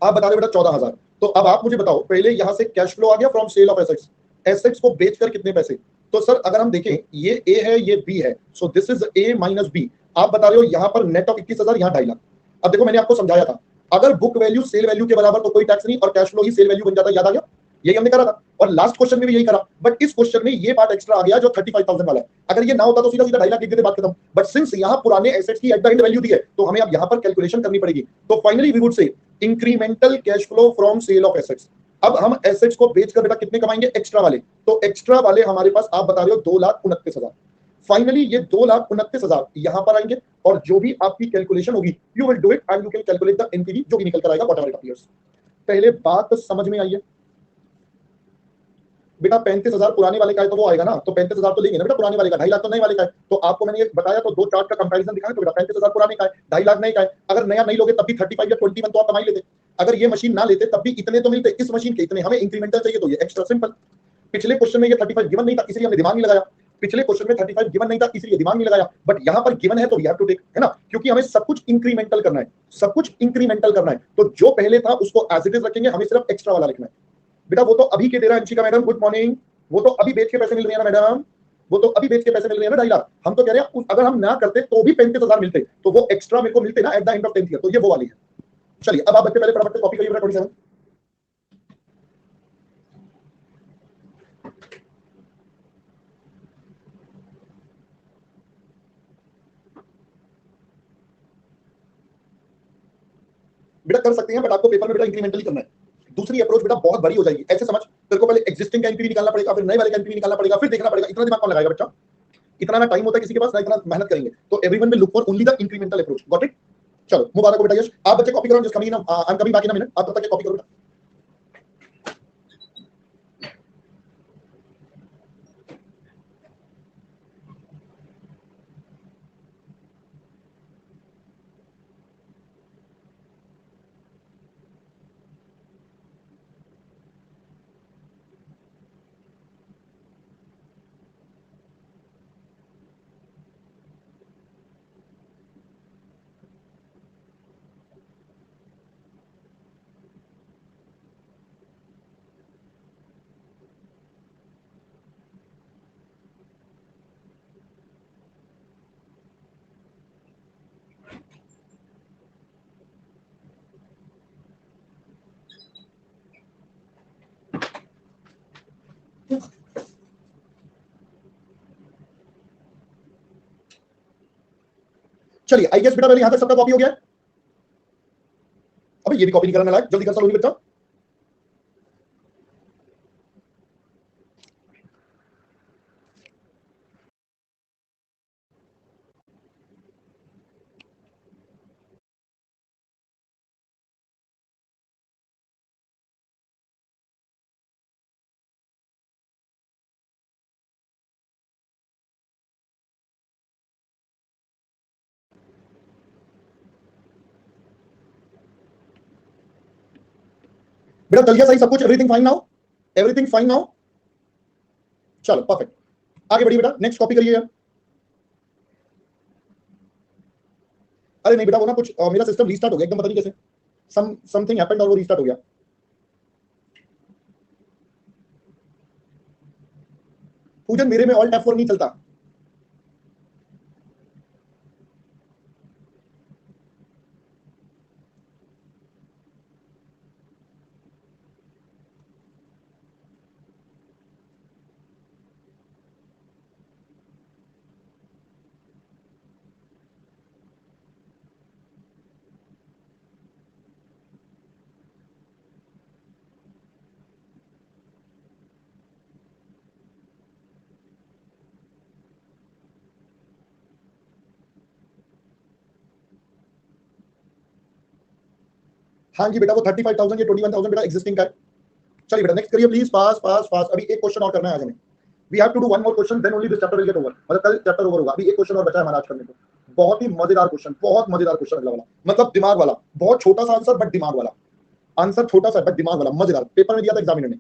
Speaker 1: आप बता रहे बेटा 14,000। तो अब आप मुझे बताओ, पहले यहां से कैश फ्लो आ गया from sale of assets, assets को बेचकर कितने पैसे? तो सर अगर हम देखें ये ए है ये बी है, so this is A minus B. आप बता रहे हो यहां पर नेट ऑफ 21,000, यहां 2.5 लाख। अब देखो मैंने आपको समझाया था अगर बुक वैल्यू सेल वैल्यू के बराबर तो कोई टैक्स नहीं और कैश फ्लो ही सेल वैल्यू बन जाता, याद आ गया? यही हमने करा था और लास्ट क्वेश्चन में भी यही करा। बट इस क्वेश्चन में ये पार्ट एक्स्ट्रा आ गया जो 35,000 वाला है। अगर ये ना होता तो सीधा सीधा 2.5 लाख लिख देते, बात खत्म। बट सिंस यहाँ पुराने एसेट्स की एट द एंड वैल्यू दी है तो हमें अब यहाँ पर कैलकुलेशन करनी पड़ेगी। तो finally we would say incremental cash flow from sale of assets. अब हम एसेट्स को बेचकर बेटा कितने कमाएंगे? एक्स्ट्रा वाले। तो एक्स्ट्रा वाले हमारे पास आप बता रहे हो 2,29,000। फाइनली ये 2,29,000 यहां पर आएंगे और जो भी आपकी कैलकुलेशन होगी you will do it and you can calculate the NPV जो भी निकल कर आएगा व्हाटएवर इट अपीयर्स। पहले बात समझ में आई है बेटा? 35,000 पुराने वाले का है तो वो आएगा ना, तो 35,000 तो लेंगे ना बेटा पुराने वाले का, 2.5 लाख तो नए वाले का है। तो आपको मैंने ये बताया तो 2 चार्ट का कंपैरिजन दिखाया तो बेटा 35,000 पुराने का है, 2.5 लाख नए का है। अगर नया नहीं लोगे तब भी 35 या 21 तो आप कमाई लेते। अगर ये मशीन ना लेते तब भी इतने तो मिलते, इस मशीन के इतने। हमें इंक्रीमेंटल चाहिए तो ये एक्स्ट्रा सिंपल। पिछले क्वेश्चन में ये 35 गिवन नहीं था इसलिए हमने दिमाग नहीं लगाया, पिछले क्वेश्चन में 35 गिवन नहीं था इसलिए दिमाग नहीं लगाया, बट यहां पर गिवन है तो वी हैव टू टेक, है ना? क्योंकि हमें सब कुछ इंक्रीमेंटल करना है, सब कुछ इंक्रीमेंटल करना है। तो जो पहले था उसको एज इट इज रखेंगे, हमें सिर्फ एक्स्ट्रा वाला लिखना है। बेटा वो तो अभी के दे रहा है अंशिका मैडम, गुड मॉर्निंग। वो तो अभी बेच के पैसे मिल रहे हैं ना मैडम, वो तो अभी बेच के पैसे मिल रहे हैं ना 2.5 लाख। हम तो कह रहे हैं अगर हम ना करते तो भी 35,000 मिलते, तो वो एक्स्ट्रा मेरे को मिलते ना eight the end of 10th year, तो ये वो वाली है। चलिए अब आप बच्चे पहले फटाफट से कॉपी करिए बेटा 27। बेटा कर सकते हैं बट आपको पेपर में बेटा इंक्रीमेंटली करना है। दूसरी अप्रोच बेटा बहुत बड़ी हो जाएगी, ऐसे समझ तेरे को पहले एग्जिस्टिंग का एनपीवी निकालना पड़ेगा, फिर नए वाले का एनपीवी निकालना पड़ेगा, फिर देखना पड़ेगा। इतना दिमाग कौन लगाएगा बच्चा? इतना ना टाइम होता है किसी के पास ना इतना मेहनत करेंगे। तो everyone will look for only the incremental approach, got it? चलो मुबारक हो बेटा यश, आप बच्चे कॉपी करो, जिस coming I am coming back in a minute, आप तब तक कॉपी करो बेटा। चलिए आई गेस बेटा पहले यहां तक सबका कॉपी हो गया है। अबे ये भी कॉपी नहीं करना लायक, जल्दी कर चलो बच्चा। बेटा चल गया सही सब कुछ, everything fine now, everything fine now. चलो परफेक्ट, आगे बढ़िए बेटा, नेक्स्ट कॉपी करिए। अरे नहीं बेटा वो ना कुछ मेरा सिस्टम रीस्टार्ट हो गया एकदम, पता नहीं कैसे, समथिंग हैपेंड और वो रीस्टार्ट हो गया। पूजन मेरे में ऑल्ट F4 नहीं चलता। हाँ जी बेटा वो 35,000 या 21,000 बेटा एग्जिस्टिंग का है। चलिए बेटा नेक्स्ट करिए प्लीज, पास पास पास। अभी एक क्वेश्चन और करना है आज हमें। We have to do one more question, then only this chapter will get over. मतलब कल चैप्टर ओवर होगा। अभी एक क्वेश्चन और बचा है हमारा आज करने को। बहुत ही मजेदार क्वेश्चन, बहुत मजेदार क्वेश्चन अगला वाला, मतलब दिमाग वाला। बहुत छोटा सा आंसर बट दिमाग वाला आंसर, छोटा सा बट दिमाग वाला, मजेदार। पेपर में दिया था एग्जामिनर ने।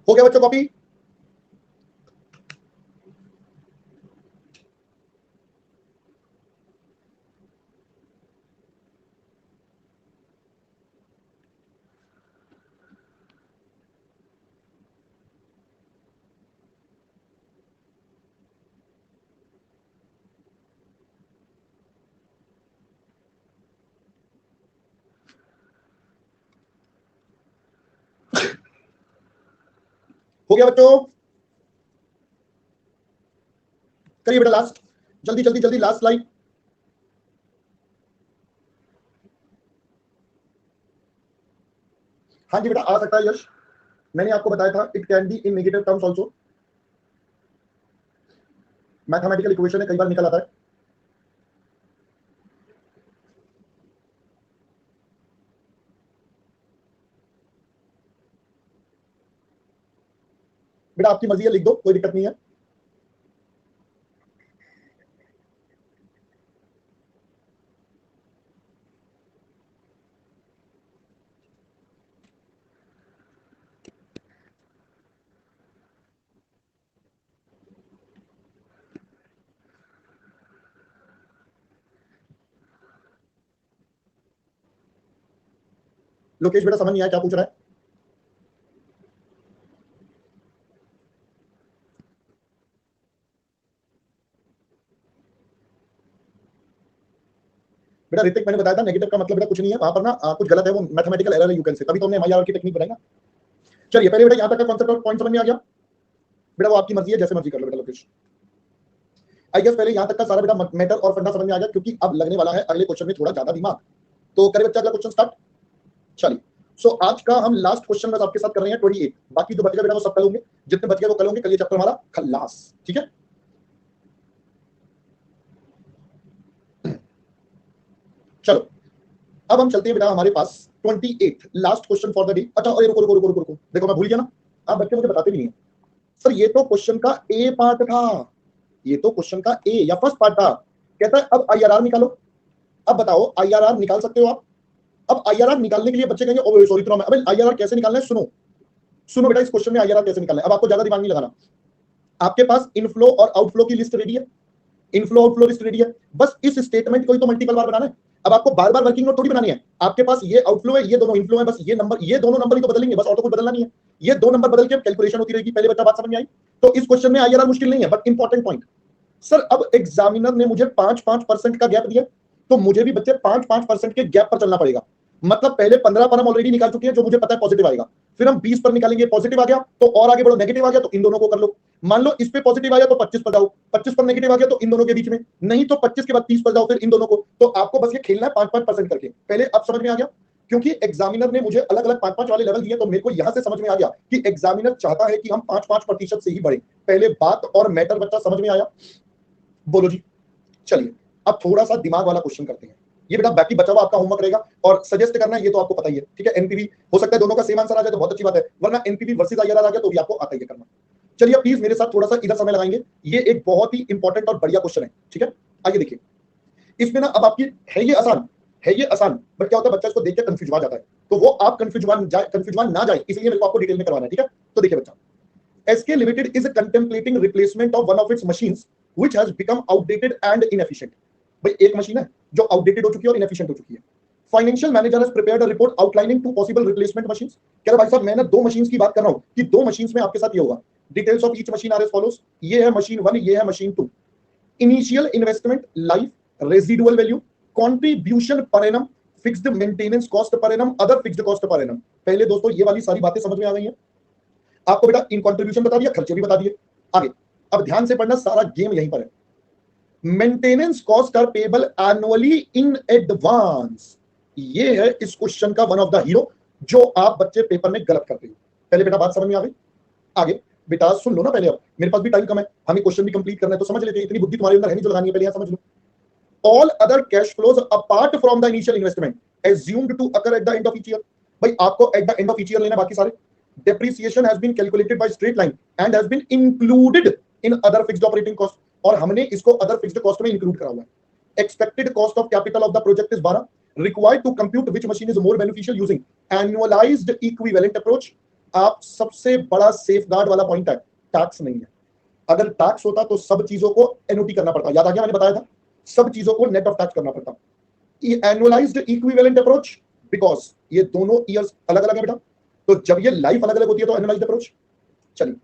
Speaker 1: हो गया बच्चों कॉपी? हो गया बच्चों? करिए बेटा लास्ट, जल्दी जल्दी जल्दी, लास्ट स्लाइड। हाँ जी बेटा आ सकता है यश, मैंने आपको बताया था it can be in negative terms also. Mathematical equation है, कई बार निकल आता है। बेटा आपकी मर्जी है, लिख दो, कोई दिक्कत नहीं है। लोकेश बेटा समझ नहीं आया क्या पूछ रहा है। बेटा ऋतिक मैंने बताया था नेगेटिव का मतलब बेटा कुछ नहीं है, वहां पर ना कुछ गलत है, वो मैथमेटिकल एरर है, यू कैन से, तभी तो हमने एमआईआर की टेक्निक बनाई। चलिए पहले बेटा यहाँ तक का कॉन्सेप्ट और पॉइंट समझ में आ गया। बेटा वो आपकी मर्जी है, जैसे मर्जी कर लो बेटा लोकेश। आई गेस पहले यहाँ तक का सारा बेटा मैटर और फंडा समझ में आ गया, क्योंकि अब लगने वाला है अगले क्वेश्चन में थोड़ा ज्यादा दिमाग। तो करे बच्चा अगला क्वेश्चन स्टार्ट। चलिए सो आज का हम लास्ट क्वेश्चन बस आपके साथ कर रहे हैं 28। बाकी जो बच गया बेटा वो सब कल होंगे, जितने बच गए वो कल होंगे। कल ये चैप्टर हमारा खल्लास, ठीक है। चलो अब हम चलते हैं बेटा हमारे पास 28 last question for the day. अच्छा अरे रुको रुको रुको रुको रुको, देखो मैं भूल गया ना, आप बच्चे मुझे बताते भी नहीं है सर, ये तो क्वेश्चन का ए पार्ट था, ये तो क्वेश्चन का ए या फर्स्ट पार्ट था। कहता है अब आईआरआर निकालो। अब बताओ आईआरआर निकाल सकते हो आप? अब आईआरआर निकालने के लिए बच्चे कहेंगे ओ सॉरी तो अबे आईआरआर कैसे निकालना है, सुनो सुनो बेटा, इस क्वेश्चन में आईआरआर कैसे निकालना है। अब आपको ज्यादा दिमाग नहीं लगाना, आपके पास इनफ्लो और आउटफ्लो की लिस्ट रेडी है, इनफ्लो आउटफ्लो लिस्ट रेडी है, बस इस स्टेटमेंट को ही तो मल्टीपल बार बनाना है। अब आपको बार बार वर्किंग नोट थोड़ी बनानी है, आपके पास ये आउटफ्लो है, ये दोनों इनफ्लो है, बस ये नंबर, ये दोनों नंबर ही तो बदलेंगे, बस और तो कुछ बदलना नहीं है। ये दो नंबर बदल के कैलकुलेशन होती रहेगी। पहले बच्चा बात समझ में आई? तो इस क्वेश्चन में आईआरआर मुश्किल नहीं है, बट इंपॉर्टेंट पॉइंट सर, अब एग्जामिनर ने मुझे 5-5% का गैप दिया, तो मुझे भी बच्चे 5-5% के गैप पर चलना पड़ेगा। मतलब पहले 15 पर हम ऑलरेडी निकाल चुके हैं, जो मुझे पता है पॉजिटिव आएगा, फिर हम 20 पर निकालेंगे, पॉजिटिव आ गया तो और आगे बढ़ो, नेगेटिव आ गया तो इन दोनों को कर लो। मान लो इस पे पॉजिटिव आया तो 25 पर जाओ, 25 पर नेगेटिव आ गया तो इन दोनों के बीच में, नहीं तो 25 के बाद 30 पर जाओ, फिर इन दोनों को। तो आपको बस ये खेलना है 5-5% करके। पहले अब समझ में आ गया, क्योंकि एग्जामिनर ने मुझे अलग अलग 5-5 वाले लेवल दिए, तो मेरे को यहां से समझ में आ गया कि एग्जामिनर चाहता है कि हम 5-5% से ही बढ़े। पहले बात और मैटर बच्चा समझ में आया? बोलो जी। चलिए अब थोड़ा सा दिमाग वाला क्वेश्चन करते हैं। ये बेटा बाकी बचा हुआ आपका होमवर्क रहेगा, और सजेस्ट करना है ये तो आपको पता ही है, ठीक है। एनपीवी हो सकता है दोनों का सेम आंसर आ जाए तो बहुत अच्छी बात है, वरना एनपीवी वर्सेस आईआरआर आ गया तो भी आपको आता ही है करना। चलिए प्लीज मेरे साथ थोड़ा सा इधर समय लगाएंगे, ये एक बहुत ही इंपॉर्टेंट और बढ़िया क्वेश्चन है, ठीक है। आइए देखिए, इसमें ना अब आपकी है ये आसान, है ये आसान, बट क्या होता है बच्चा इसको देख के कंफ्यूज हो जाता है, तो वो आप कंफ्यूज ना जाए इसलिए मेरे को आपको डिटेल में करवाना है, ठीक है। तो देखिए बच्चा, SK Limited is contemplating replacement of one of its machines which has become outdated and inefficient। भाई एक मशीन है जो आउटडेटेड हो चुकी है और इनएफिशिएंट हो चुकी है। Financial manager has prepared a report outlining two possible replacement machines. कह रहा भाई साहब मैं ना दो मशीन्स की बात कर रहा हूं कि दो मशीन्स में आपके साथ ये होगा। Details of each machine are as follows, ये है मशीन 1, ये है machine 2। Initial investment, life, residual value, contribution per annum, fixed maintenance cost per annum, other fixed cost per annum. पहले दोस्तों ये वाली सारी बातें समझ में आ गई हैं आपको? बेटा इन कंट्रीब्यूशन बता दिया, खर्चे भी बता दिए। आगे अब ध्यान से पढ़ना, सारा गेम यहीं पर है। Maintenance cost are payable annually in advance, ये है इस क्वेश्चन का वन ऑफ द हीरो, जो आप बच्चे पेपर में गलत करते हो। पहले बेटा बात समझ में आ गई? आगे बेटा सुन लो ना पहले, अब मेरे पास भी टाइम कम है, हमें क्वेश्चन भी कंप्लीट करना है, तो समझ लेते हैं। इतनी बुद्धि तुम्हारे अंदर है नहीं जो लगानी है, पहले यहां समझ लो। All other cash flows apart from the initial investment assumed to occur at the end of each year। भाई आपको eight the end of each year लेना, बाकी सारे depreciation has been calculated by straight line and has been included in other fixed operating cost, और हमने इसको other fixed cost में include करा हुआ है। expected cost of capital of the project is 12, required to compute which machine is more beneficial using annualized equivalent approach। आप सबसे बड़ा safeguard वाला पॉइंट है, टैक्स नहीं है। अगर टैक्स होता तो सब चीजों को एनओटी करना पड़ता, याद आ गया, मैंने बताया था सब चीजों को नेट ऑफ टैक्स करना पड़ता। ये एनुअलाइज्ड इक्विवेलेंट अप्रोच, बिकॉज ये दोनों ईयर्स अलग अलग है बेटा, तो जब ये लाइफ अलग अलग होती है तो एनुअलाइज्ड अप्रोच। चलिए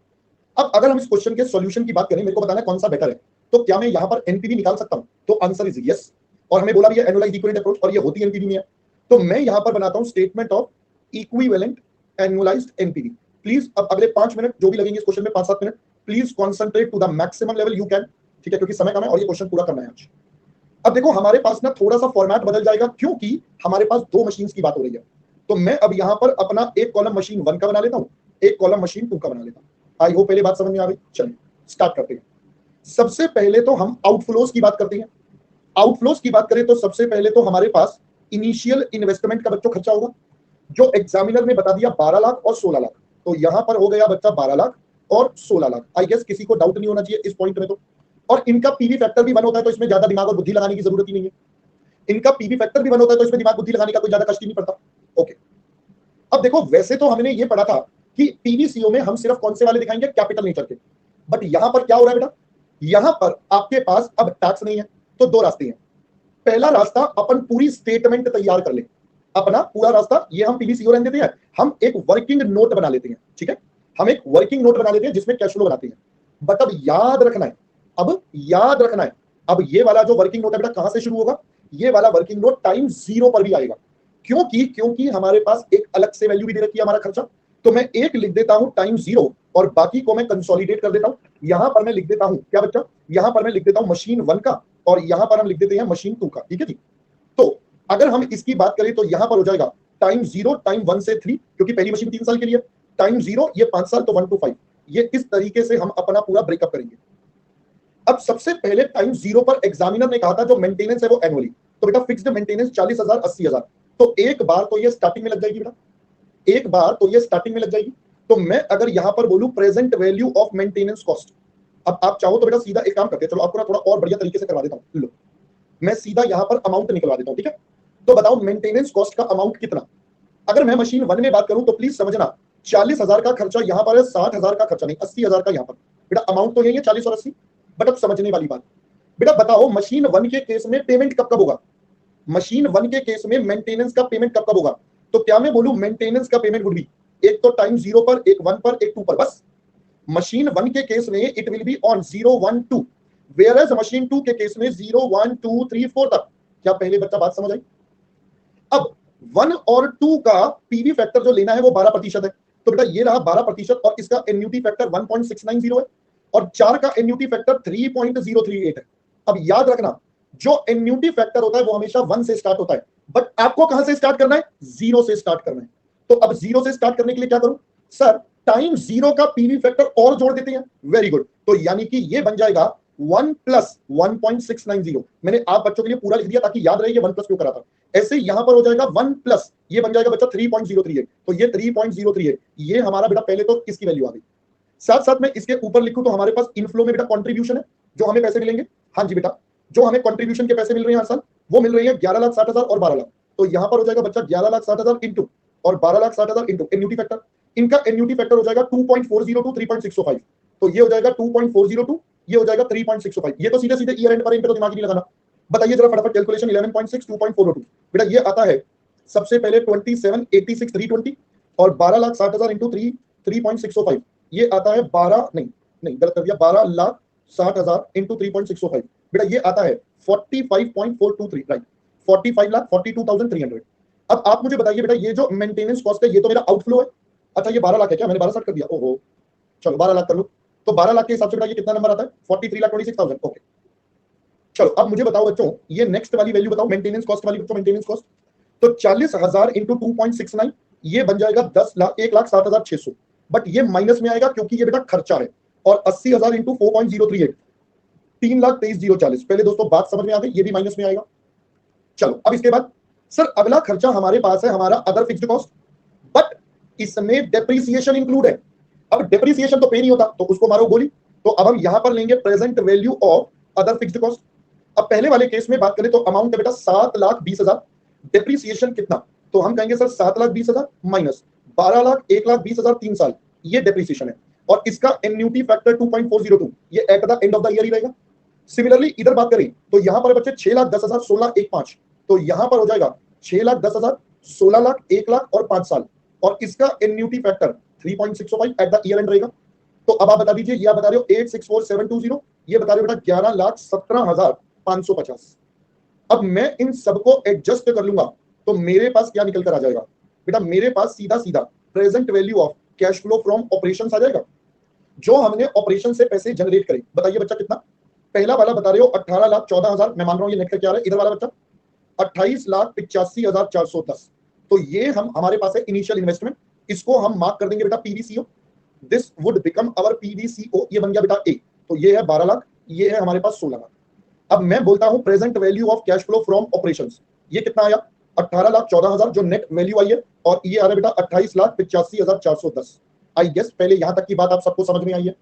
Speaker 1: अब अगर हम इस क्वेश्चन के सॉल्यूशन की बात करें, मेरे को बताना है कौन सा बेटर है, तो क्या मैं यहां पर एनपीवी निकाल सकता हूं? तो आंसर इज यस, और हमें बोला भी है एनुअलाइज्ड इक्विवेलेंट अप्रोच, और ये होती एनपीवी में है। तो मैं यहां पर बनाता हूं statement of equivalent annualised NPV. Please अब अगले 5 मिनट जो भी लगेंगे इस क्वेश्चन में, 5-7 minute, please concentrate to the maximum level you can, ठीक है, क्योंकि समय कम है और ये क्वेश्चन पूरा करना है आज। अब देखो हमारे पास ना थोड़ा सा फॉर्मेट बदल जाएगा, क्योंकि हमारे पास दो मशीन्स की बात हो रही है। तो मैं अब यहां पर अपना एक कॉलम मशीन 1 का बना लेता हूं, एक कॉलम मशीन 2 का बना लेता हूं। आई होप पहले बात समझ में आ गई। चलिए स्टार्ट करते हैं। सबसे पहले तो हम आउटफ्लोज की बात करते हैं। आउटफ्लोज की बात करें तो सबसे पहले तो हमारे पास इनिशियल इन्वेस्टमेंट का बच्चों खर्चा होगा, जो एग्जामिनर ने बता दिया 12 लाख और 16 लाख। तो यहां पर हो गया बच्चा 12 लाख और 16 लाख। आई गेस किसी को डाउट नहीं होना चाहिए इस पॉइंट में। तो और इनका पीवी फैक्टर भी 1 होता है, तो इसमें ज्यादा दिमाग और बुद्धि लगाने की जरूरत ही नहीं है। इनका पीवी फैक्टर भी 1 होता है, तो इसमें दिमाग बुद्धि लगाने का कोई ज्यादा कष्ट ही नहीं पड़ता। ओके, अब देखो वैसे तो हमने ये पढ़ा था कि पीवीसीओ में हम सिर्फ कौन से वाले दिखाएंगे, कैपिटल नेचर के, बट यहां पर क्या हो रहा है बेटा, यहां पर आपके पास अब टैक्स नहीं है, तो दो रास्ते हैं। पहला रास्ता, अपन पूरी स्टेटमेंट तैयार कर ले, अपना पूरा रास्ता, ये हम पीवीसीओ रहने देते हैं, हम एक वर्किंग नोट बना लेते हैं, ठीक है, हम एक वर्किंग नोट बना लेते हैं जिसमें कैश फ्लो बनाते हैं। बट अब याद रखना है, अब याद रखना है, अब ये वाला जो वर्किंग नोट है बेटा कहां से शुरू होगा, ये वाला वर्किंग नोट टाइम 0 पर भी आएगा। क्योंकि हमारे पास एक अलग से वैल्यू भी दे रखी है हमारा खर्चा। तो मैं एक लिख देता हूं टाइम 0 और बाकी को मैं कंसोलिडेट कर देता हूं। यहां पर मैं लिख देता हूं क्या बच्चा, यहां पर मैं लिख देता हूं मशीन 1 का, और यहां पर हम लिख देते हैं मशीन 2 का, ठीक है जी। तो अगर हम इसकी बात करें तो यहां पर हो जाएगा टाइम 0, टाइम 1 से 3, क्योंकि पहली मशीन 3 साल के लिए, टाइम 0 ये 5 साल, तो 1 to 5। ये इस तरीके से हम अपना पूरा ब्रेकअप करेंगे। अब सबसे पहले टाइम 0 पर एग्जामिनर ने कहा था जो मेंटेनेंस है वो एनुअली, तो बेटा फिक्स्ड मेंटेनेंस 40,000 80,000, तो एक बार तो ये स्टार्टिंग में लग जाएगी बेटा, एक बार तो ये स्टार्टिंग में लग जाएगी। तो मैं अगर यहां पर बोलूं present value of maintenance cost, अब आप चाहो तो बेटा सीधा एक काम करते हैं, चलो आपको ना थोड़ा और बढ़िया तरीके से करवा देता हूं। लो मैं सीधा यहां पर अमाउंट निकलवा देता हूं, ठीक है। तो बताओ मेंटेनेंस कॉस्ट का अमाउंट कितना। अगर मैं मशीन 1 में बात करूं तो प्लीज समझना 40,000 का खर्चा यहां पर है, 60,000 का खर्चा नहीं, 80,000 का यहां पर। बेटा अमाउंट तो यही है 40 और 80, बट अब समझने वाली बात, बेटा बताओ मशीन 1 के केस में पेमेंट कब कब होगा, मशीन 1 के केस में मेंटेनेंस का पेमेंट कब कब होगा। तो क्या मैं बोलूं मेंटेनेंस का पेमेंट वुड बी एक तो टाइम 0 पर, एक 1 पर, एक 2 पर, बस। मशीन 1 के केस में it will be on 0 1 2, whereas machine 2 के केस में 0 1 2 3 4 तक। क्या पहले बच्चा बात समझ आई। अब 1 और 2 का पीवी फैक्टर जो लेना है वो 12% है, तो बेटा ये रहा 12% और इसका एन्युटी फैक्टर 1.690 है और 4 का एन्युटी फैक्टर 3.038 है। अब याद रखना जो एन्युटी फैक्टर होता है वो हमेशा 1 से स्टार्ट होता है, बट आपको कहां से स्टार्ट करना है, 0 से स्टार्ट करना है। तो अब 0 से स्टार्ट करने के लिए क्या करूं सर, टाइम 0 का पीवी फैक्टर और जोड़ देते हैं, वेरी गुड। तो यानी कि ये बन जाएगा 1 प्लस 1.690। मैंने आप बच्चों के लिए पूरा लिख दिया ताकि याद रहे ये 1 प्लस क्यों करा था। ऐसे यहां पर हो जाएगा 1 प्लस, ये बन जाएगा बच्चा 3.038, तो ये 3.038, ये हमारा बेटा पहले तो इसकी वैल्यू आ गई। साथ साथ में इसके ऊपर लिखूं तो हमारे पास इनफ्लो में बेटा कंट्रीब्यूशन है, जो हमें पैसे मिलेंगे। हाँ जी बेटा, जो हमें कंट्रीब्यूशन के पैसे मिल रहे हैं हर साल, वो मिल रही है 11,60,000 और 12 लाख। तो यहां पर हो जाएगा बच्चा 11,60,000 इंटू और 12,60,000 इंटू एन्युटी फैक्टर। इनका एन्युटी फैक्टर हो जाएगा 2.402 3.605, तो ये हो जाएगा 2.402, ये हो जाएगा 3.605। ये तो सीधे सीधे ईयर एंड पर, इन पे तो दिमाग ही नहीं लगाना। बताइए जरा फटाफट कैलकुलेशन, 11.6 2.402, बेटा ये आता है सबसे पहले 27,86,320 और 12,60,000 इंटू 3.605, ये आता है 12 नहीं नहीं गलत कर दिया, 12,60,000 इंटू 3.605, बेटा ये आता है 45.423, राइट, 45,42,300। अब आप मुझे बताइए बेटा ये जो मेंटेनेंस कॉस्ट है ये तो मेरा आउटफ्लो है। अच्छा ये 12 लाख है क्या, मैंने 12 कर दिया, ओहो चलो 12 लाख कर लो। तो 12 लाख के हिसाब से बेटा ये कितना नंबर आता है, 43,26,000। ओके चलो अब मुझे बताओ बच्चों ये नेक्स्ट वाली वैल्यू बताओ मेंटेनेंस कॉस्ट वाली बच्चों, मेंटेनेंस कॉस्ट तो 40,000 इंटू 2.69, ये बन जाएगा 1,07,600, बट ये माइनस में आएगा क्योंकि ये बेटा खर्चा है। और 80,000 इंटू 4.038, 3,23,040। पहले दोस्तों बात समझ में आ गई, ये भी माइनस में आएगा। चलो अब इसके बाद सर अगला खर्चा हमारे पास है हमारा अदर फिक्स्ड कॉस्ट, बट इसमें डेप्रिसिएशन इंक्लूड है। अब डेप्रिसिएशन तो पे नहीं होता तो उसको मारो गोली। तो अब हम यहां पर लेंगे present value of other fixed cost. अब पहले वाले केस में बात करें तो अमाउंट है बेटा 7,20,000, डेप्रिसिएशन कितना, तो हम कहेंगे सर 7,20,000 माइनस 12,00,000 1,20,000 3 साल, ये डेप्रिसिएशन है। और इसका एन्युटी फैक्टर 2.402, ये at the end of the year ही रहेगा। सिमिलरली इधर बात करें तो यहां पर बच्चे 6,10,000 16,1,5, तो यहां पर हो जाएगा 6,10,000 16,00,000 1,00,000 और 5 साल, और इसका annuity factor 3.605 at the year and रहेगा। तो अब आप बता दीजिए, ये आप बता रहे हो 864,720, ये बता रहे हो बेटा 11,17,550। अब मैं इन सबको एडजस्ट कर लूंगा तो मेरे पास क्या निकल कर आ जाएगा बेटा, मेरे पास सीधा सीधा present value of cash flow from operations आ जाएगा, जो हमने ऑपरेशन से पैसे जनरेट करे। बताइए बच्चा कितना, पहला वाला बता रहे हो 18,14,000, मैं मान रहा हूं ये नेट क्या आ रहा है, इधर वाला बच्चा 28,85,410। तो ये हम हमारे पास है इनिशियल इन्वेस्टमेंट, इसको हम मार्क कर देंगे बेटा PVCO, this would become our PVCO, ये बन गया बेटा ए। तो ये है 12 लाख, ये है हमारे पास 16 लाख। अब मैं बोलता हूं present value of cash flow from operations, ये कितना आया 18,14,000 जो नेट वैल्यू आई है, और ये आ रहा है बेटा 28,85,410। आई गेस पहले यहां तक की बात आप सबको समझ में आई है।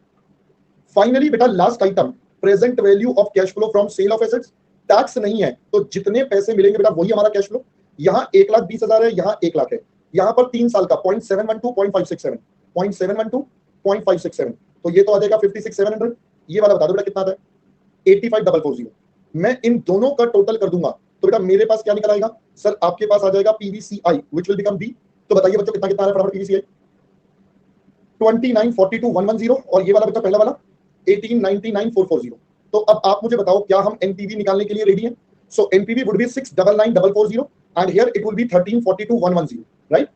Speaker 1: फाइनली बेटा last item present value of cash flow from sale of assets, tax नहीं है तो जितने पैसे मिलेंगे बेटा वही हमारा कैश फ्लो। यहाँ 1,20,000 है, यहाँ 1 लाख है, यहाँ पर 3 साल का 0.712 0.567 0.712 0.567, तो ये तो आ जाएगा 56,700। ये वाला बता दो बेटा कितना आता है 85,440। मैं इन दोनों का टोटल कर दूंगा तो बेटा मेरे पास क्या निकल आएगा सर, आपके पास आ जाएगा PVCI which will become B. तो बताइए बच्चों कितना कितना आ रहा है फटाफट पीवीसीआई, 29,42,110, और ये वाला बच्चा पहला वाला 18,99,440। तो अब आप मुझे बताओ क्या हम एनपीवी निकालने के लिए रेडी हैं। So NPV would be 6,99,440 and here it will be 13,42,110, right.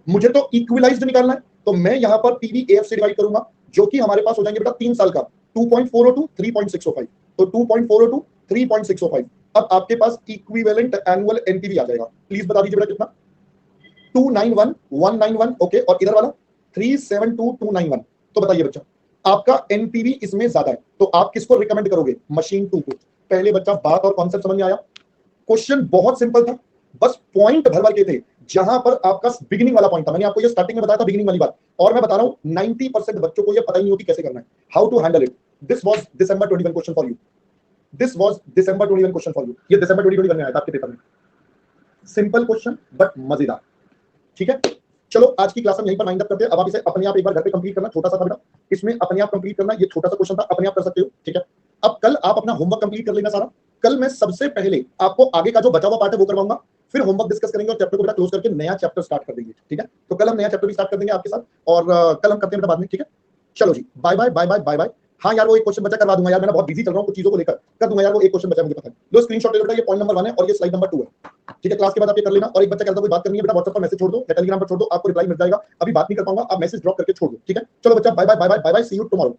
Speaker 1: मुझे तो इक्विलाइज्ड निकालना है, तो मैं यहां पर पीवीएफ से डिवाइड करूंगा, जो कि हमारे पास हो जाएंगे बेटा 3 साल का 2.402 3.605, तो 2.402 3.605। अब आपके पास इक्विवेलेंट एनुअल एनपीवी आ जाएगा, प्लीज बता दीजिए बेटा कितना, 291,191, ओके, और इधर वाला 372,291। तो बताइए बच्चा आपका एनपीवी इसमें ज्यादा है तो आप किसको रिकमेंड करोगे, मशीन 2 को। पहले बच्चा बात और कॉन्सेप्ट समझ में आया, क्वेश्चन बहुत सिंपल था, बस पॉइंट भर भर के थे, जहां पर आपका बिगिनिंग वाला पॉइंट था। मैंने आपको ये स्टार्टिंग में बताया था बिगिनिंग वाली बात, और मैं बता रहा हूं 90% बच्चों को ये पता ही नहीं होती कैसे करना है, how to handle it. This was December 21 question for you, this was December 21 question for you, ये दिसंबर 2021 में आया था आपके पेपर में। सिंपल क्वेश्चन बट मजेदार, ठीक है। चलो आज की क्लास हम यहीं पर वाइंड अप करते हैं। अब आप इसे अपने आप एक बार घर पे कंप्लीट करना, छोटा सा था बेटा, इसमें अपने आप कंप्लीट करना, ये छोटा सा क्वेश्चन था, अपने आप कर सकते हो, ठीक है। अब कल आप अपना होमवर्क कंप्लीट कर लेना सारा। कल मैं सबसे पहले आपको आगे का जो बचा हुआ पार्ट है वो करवाऊंगा, फिर होमवर्क डिस्कस करेंगे और चैप्टर को बेटा क्लोज करके नया चैप्टर स्टार्ट कर देंगे, ठीक है। तो कल हम नया चैप्टर भी स्टार्ट कर देंगे आपके साथ, और कल हम करते हैं बेटा बाद में, ठीक है। चलो जी, bye bye bye bye bye bye. हाँ यार, वो एक क्वेश्चन बचा करवा दूंगा यार, मैं बहुत बिजी चल रहा हूँ कुछ चीजों को लेकर, कर दूंगा यार, वो एक क्वेश्चन बचा मुझे पता है। लो स्क्रीनशॉट ले लो बेटा, ये पॉइंट नंबर 1 है और ये स्लाइड नंबर 2 है, ठीक है। क्लास के बाद आप ये कर लेना। और एक बच्चा कहता है कोई बात करनी है बेटा, व्हाट्सएप पर मैसेज छोड़ दो या टेलीग्राम पर छोड़ दो, आपको रिप्लाई मिल जाएगा। अभी बात नहीं कर पाऊंगा, आप मैसेज ड्रॉप करके छोड़ दो, ठीक है। चलो बच्चा, bye bye bye bye bye bye, see you tomorrow.